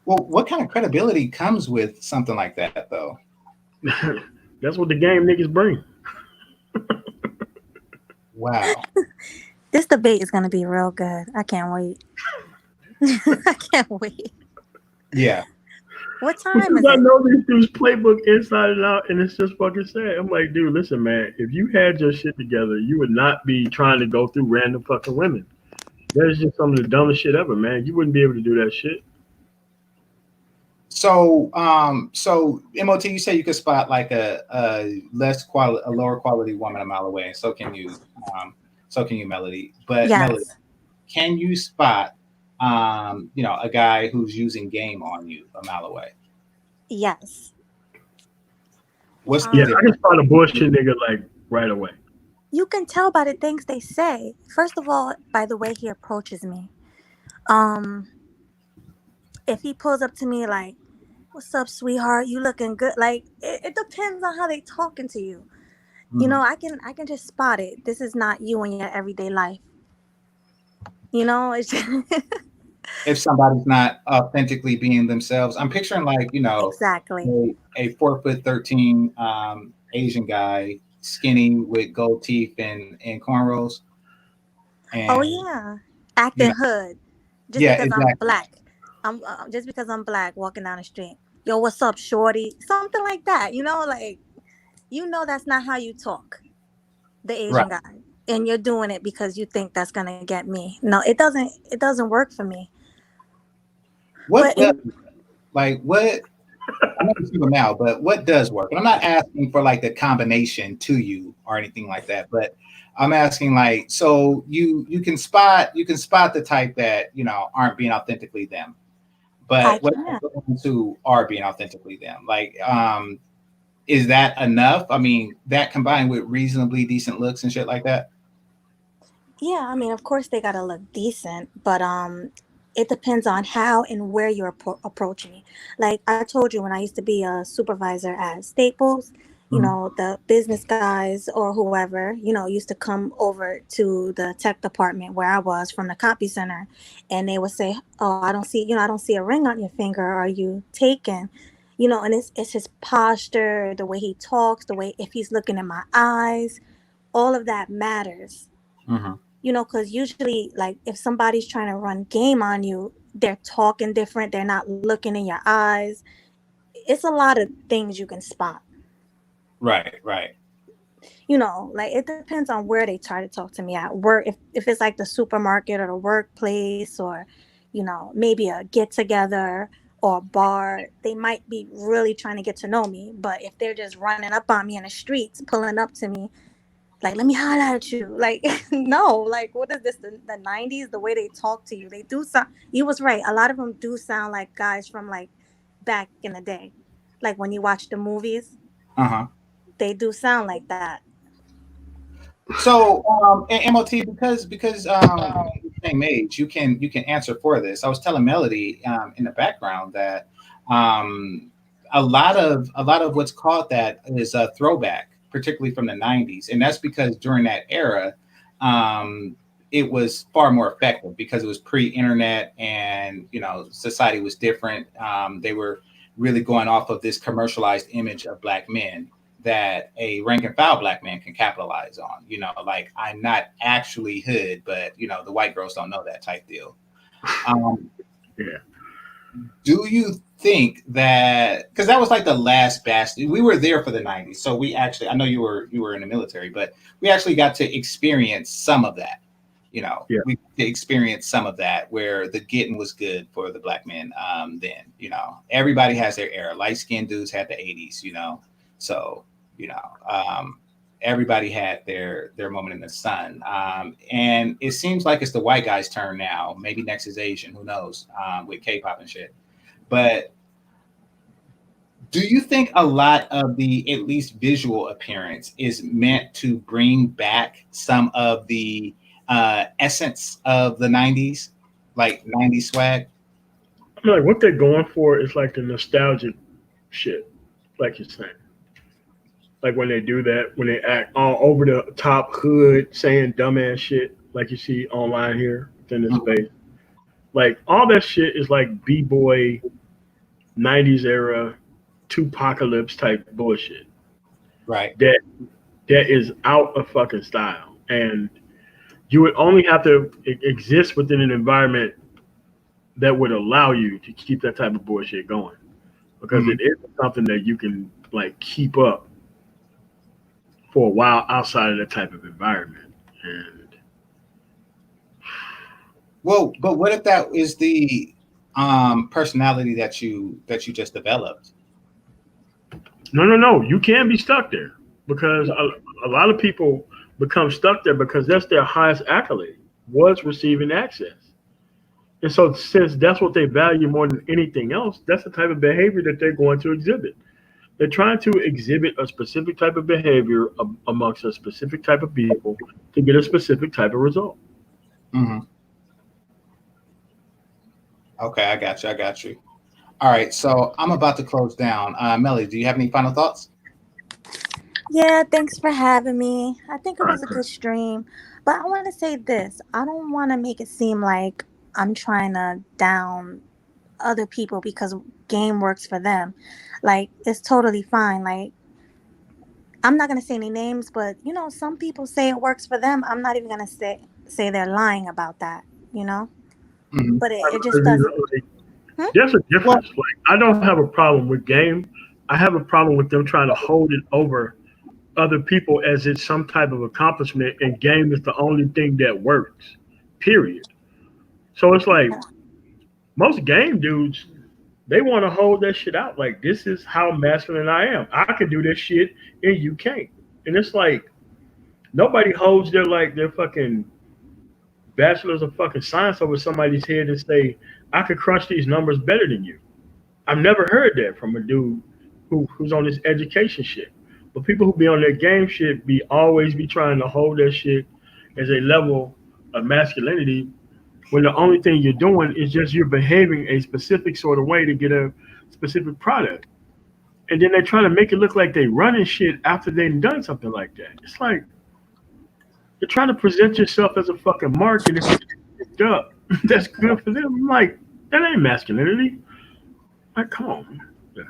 Well, what kind of credibility comes with something like that, though? That's what the game niggas bring. Wow. This debate is going to be real good. I can't wait. I can't wait. Yeah. What time is I it? know these dudes playbook inside and out, and it's just fucking sad. I'm like, dude, listen, man. If you had your shit together, you would not be trying to go through random fucking women. That is just some of the dumbest shit ever, man. You wouldn't be able to do that shit. So, MOT, you say you could spot like a lower quality woman a mile away, and so can you, Melody. But Yes. Melody, can you spot, a guy who's using game on you a mile away? Yes. What's the Yeah, I difference? can spot a bullshit nigga like right away. You can tell by the things they say. First of all, by the way he approaches me. Um, if he pulls up to me like, "What's up, sweetheart? You looking good?" Like it depends on how they talking to you. You Mhm. know, I can just spot it. This is not you in your everyday life. You know, it's If somebody's not authentically being themselves, I'm picturing like exactly. a 4'13" Asian guy, skinny with gold teeth and cornrows, Oh and yeah, you know, acting hood. Just yeah, because I'm exactly, black, I'm just because I'm black walking down the street. Yo, what's up, shorty? Something like that. You know, like that's not how you talk, the right. Asian guy, and you're doing it because you think that's gonna get me. No, it doesn't. It doesn't work for me. What But does like what? I'm not single now, but what does work? And I'm not asking for like the combination to you or anything like that, but I'm asking like so you can spot the type that aren't being authentically them. I But what about can't. the ones who are being authentically them? Like, is that enough? I mean, that combined with reasonably decent looks and shit like that. Yeah, I mean, of course they gotta look decent, but it depends on how and where you're approaching me. Like I told you, when I used to be a supervisor at Staples, Mhm. the business guys or whoever, used to come over to the tech department where I was from the copy center, and they would say, "Oh, I don't see a ring on your finger. Are you taken?" And it's his posture, the way he talks, the way if he's looking in my eyes, all of that matters. Mhm. Because usually, like, if somebody's trying to run game on you, they're talking different, they're not looking in your eyes. It's a lot of things you can spot. Right, right. Like, it depends on where they try to talk to me at work. If it's like the supermarket or the workplace, or maybe a get together or a bar, they might be really trying to get to know me. But if they're just running up on me in the streets, pulling up to me, like, let me holler at you. Like, no, like, what is this? The 90s, the way they talk to you. They do sound, you was right. A lot of them do sound like guys from like back in the day. Like when you watch the movies, Uh-huh. they do sound like that. So, MOT, because we're the same age, you can answer for this. I was telling Melody in the background that um, a lot of what's called that is a throwback, particularly from the '90s, and that's because during that era, um, it was far more effective because it was pre-internet and society was different. They were really going off of this commercialized image of black men that a rank and file black man can capitalize on. Like I'm not actually hood, but the white girls don't know that type deal. Um, Yeah. do you think that because that was like the last bastion? We were there for the '90s, so we actually I know you were in the military, but we actually got to experience some of that. Yeah. We experienced some of that where the getting was good for the black men. Then everybody has their era. Light skinned dudes had the '80s. So you know um, everybody had their moment in the sun, and it seems like it's the white guy's turn now. Maybe next is Asian, who knows, with K-pop and shit. But do you think a lot of the at least visual appearance is meant to bring back some of the essence of the '90s, like '90s swag? I mean, like what they're going for is like the nostalgic shit, like you're saying. Like when they do that, when they act all over the top hood, saying dumbass shit, like you see online here within this Mhm. space. Like all that shit is like b-boy '90s era, Tupacalypse type bullshit. Right. That is out of fucking style, and you would only have to exist within an environment that would allow you to keep that type of bullshit going, because Mhm. it is something that you can like keep up for a while outside of that type of environment. And Well, but what if that is the personality that you just developed? no, you can be stuck there because a lot of people become stuck there because that's their highest accolade was receiving access. And so, since that's what they value more than anything else, that's the type of behavior that they're going to exhibit. They're trying to exhibit a specific type of behavior amongst a specific type of people to get a specific type of result. Hmm. Okay, I got you. I got you. All right, so I'm about to close down. Melly, do you have any final thoughts? Yeah, thanks for having me. I think it All right, was a good stream. But I want to say this. I don't want to make it seem like I'm trying to down other people because game works for them. Like, it's totally fine. Like, I'm not going to say any names, but, some people say it works for them. I'm not even going to say they're lying about that, you know? Hmm. But it just because, doesn't. there's a Well, difference. Like I don't have a problem with game. I have a problem with them trying to hold it over other people as it's some type of accomplishment, and game is the only thing that works. Period. So it's like most game dudes, they want to hold that shit out. Like this is how masculine I am. I can do this shit and you can't. And it's like nobody holds their fucking bachelor's of fucking science over somebody's head and say, I could crunch these numbers better than you. I've never heard that from a dude who's on this education shit. But people who be on their game shit always be trying to hold that shit as a level of masculinity when the only thing you're doing is just you're behaving a specific sort of way to get a specific product. And then they try to make it look like they running shit after they've done something like that. It's like you're trying to present yourself as a fucking mark, and if you get picked up, that's good for them. I'm like, that ain't masculinity. Like, come on. Yeah.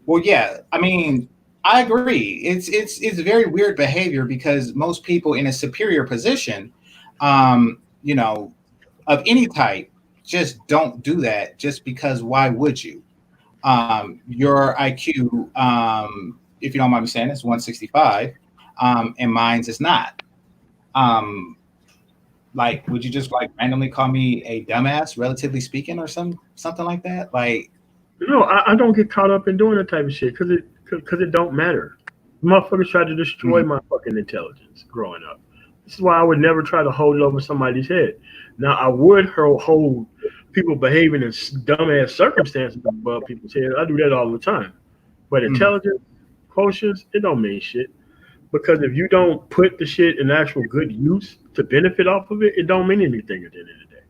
well, yeah. I mean, I agree. It's very weird behavior because most people in a superior position, you know, of any type, just don't do that. Just because, why would you? Your IQ, if you don't mind me saying, is 165, and mine's is not. Um, like, would you just like randomly call me a dumbass, relatively speaking, or something like that? Like, No, I don't get caught up in doing that type of shit because it don't matter. Motherfuckers tried to destroy mhm, my fucking intelligence growing up. This is why I would never try to hold it over somebody's head. Now I would hold people behaving in dumbass circumstances above people's heads. I do that all the time. But mhm. intelligence, quotients, it don't mean shit. Because if you don't put the shit in actual good use to benefit off of it, it don't mean anything at the end of the day.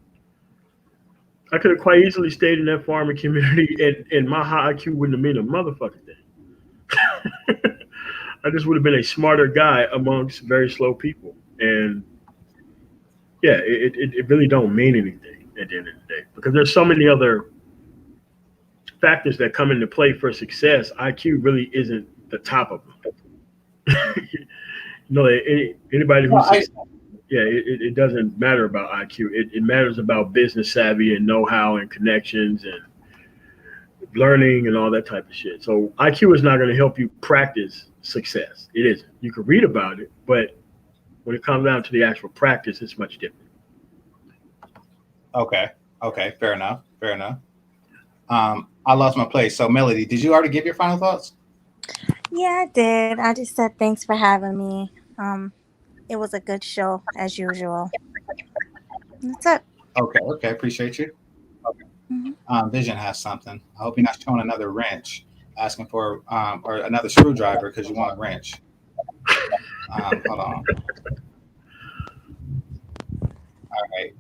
I could have quite easily stayed in that farming community, and my high IQ wouldn't have meant a motherfucking thing. I just would have been a smarter guy amongst very slow people. And yeah, it really don't mean anything at the end of the day because there's so many other factors that come into play for success. IQ really isn't the top of them. Anybody Well, who's yeah, it doesn't matter about IQ. It matters about business savvy and know-how and connections and learning and all that type of shit. So IQ is not going to help you practice success. It isn't. You can read about it, but when it comes down to the actual practice, it's much different. okay, okay, fair enough, fair enough. I lost my place. So, Melody, did you already give your final thoughts? Yeah, I did. I just said thanks for having me. It was a good show as usual. That's it. Okay, okay, appreciate you. Mhm. Vision has something. I hope you're not showing another wrench, asking for or another screwdriver because you want a wrench. Hold on. All right.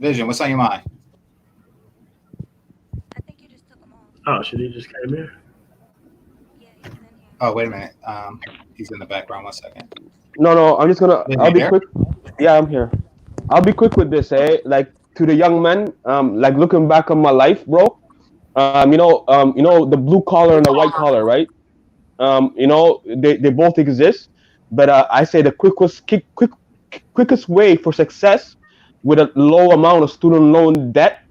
Vision, what's on your mind? I think you just took them off. Oh, shit, he just came in. Yeah, he's in here. Oh, wait a minute. He's in the background. 1 second. No, I'm just gonna. Vision, I'll you be there? quick. Yeah, I'm here. I'll be quick with this, eh? Like to the young men, like looking back on my life, bro. The blue collar and the white collar, right? They both exist, but I say the quickest way for success with a low amount of student loan debt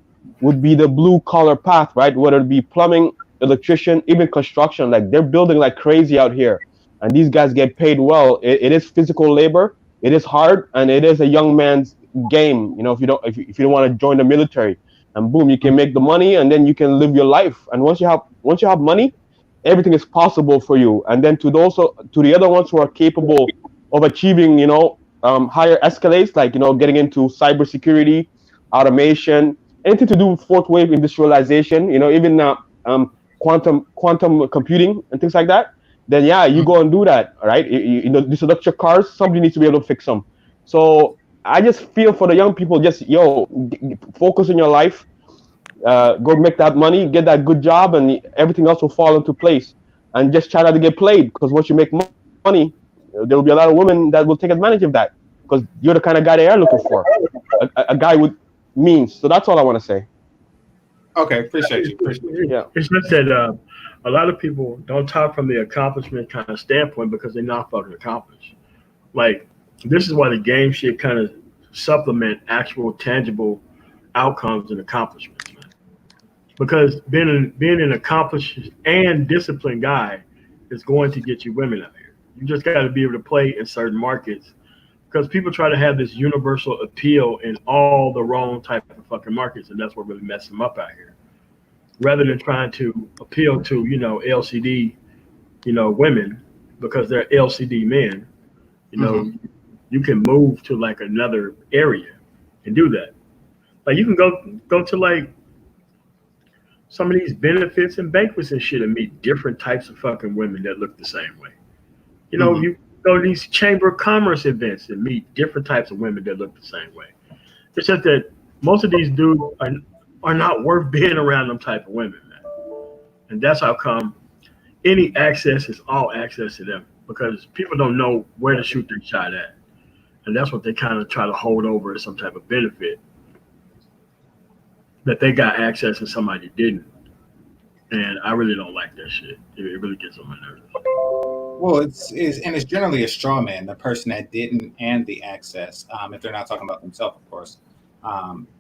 would be the blue collar path, right? Whether it be plumbing, electrician, even construction. Like they're building like crazy out here, and these guys get paid well. It is physical labor. It is hard, and it is a young man's game. If you don't want to join the military, and boom, you can make the money, and then you can live your life. And once you have money, everything is possible for you. And then to the other ones who are capable of achieving, higher escalates, like getting into cybersecurity, automation, anything to do with fourth wave industrialization. Even quantum computing and things like that, then yeah, you go and do that. All right, you know, these electric cars, somebody needs to be able to fix them. So I just feel for the young people, just focus on your life, go make that money, get that good job, and everything else will fall into place. And just try not to get played, because once you make money, there will be a lot of women that will take advantage of that, because you're the kind of guy they are looking for, a guy with means. So that's all I want to say. Okay, appreciate you. Yeah. It's just that a lot of people don't talk from the accomplishment kind of standpoint because they're not fucking accomplished. Like, this is why the game shit kind of supplement actual tangible outcomes and accomplishments, man. Because being an accomplished and disciplined guy is going to get you women out here. You just got to be able to play in certain markets, because people try to have this universal appeal in all the wrong type of fucking markets, and that's what really messes them up out here. Rather than trying to appeal to, LCD, women, because they're LCD men, you can move to like another area and do that. Like, you can go to like some of these benefits and banquets and shit and meet different types of fucking women that look the same way. You go to these chamber of commerce events and meet different types of women that look the same way. It's just that most of these dudes are not worth being around them type of women, man. And that's how come any access is all access to them, because people don't know where to shoot their shot at. And that's what they kind of try to hold over as some type of benefit, that they got access and somebody didn't. And I really don't like that shit. It really gets on my nerves. Well, it's generally a straw man, the person that didn't and the access, if they're not talking about themselves, of course.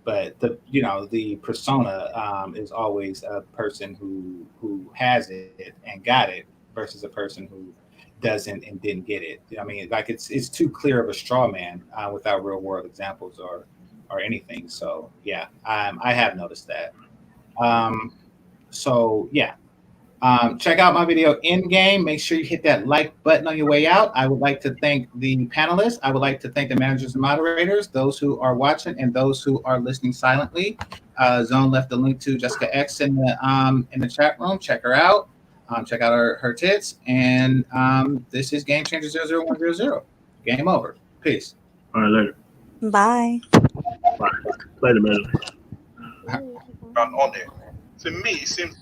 But the persona is always a person who has it and got it versus a person who doesn't and didn't get it. I mean, like, it's too clear of a straw man without real world examples or anything. So yeah, I have noticed that. So yeah. Check out my video in game. Make sure you hit that like button on your way out. I would like to thank the panelists. I would like to thank the managers and moderators, those who are watching and those who are listening silently. Zone left the link to Jessica X in the chat room. Check her out. Check out her tits. And this is Game Changer 00100. Game over. Peace. All right, later. Bye. Bye. Later, man. On there. To me, it seems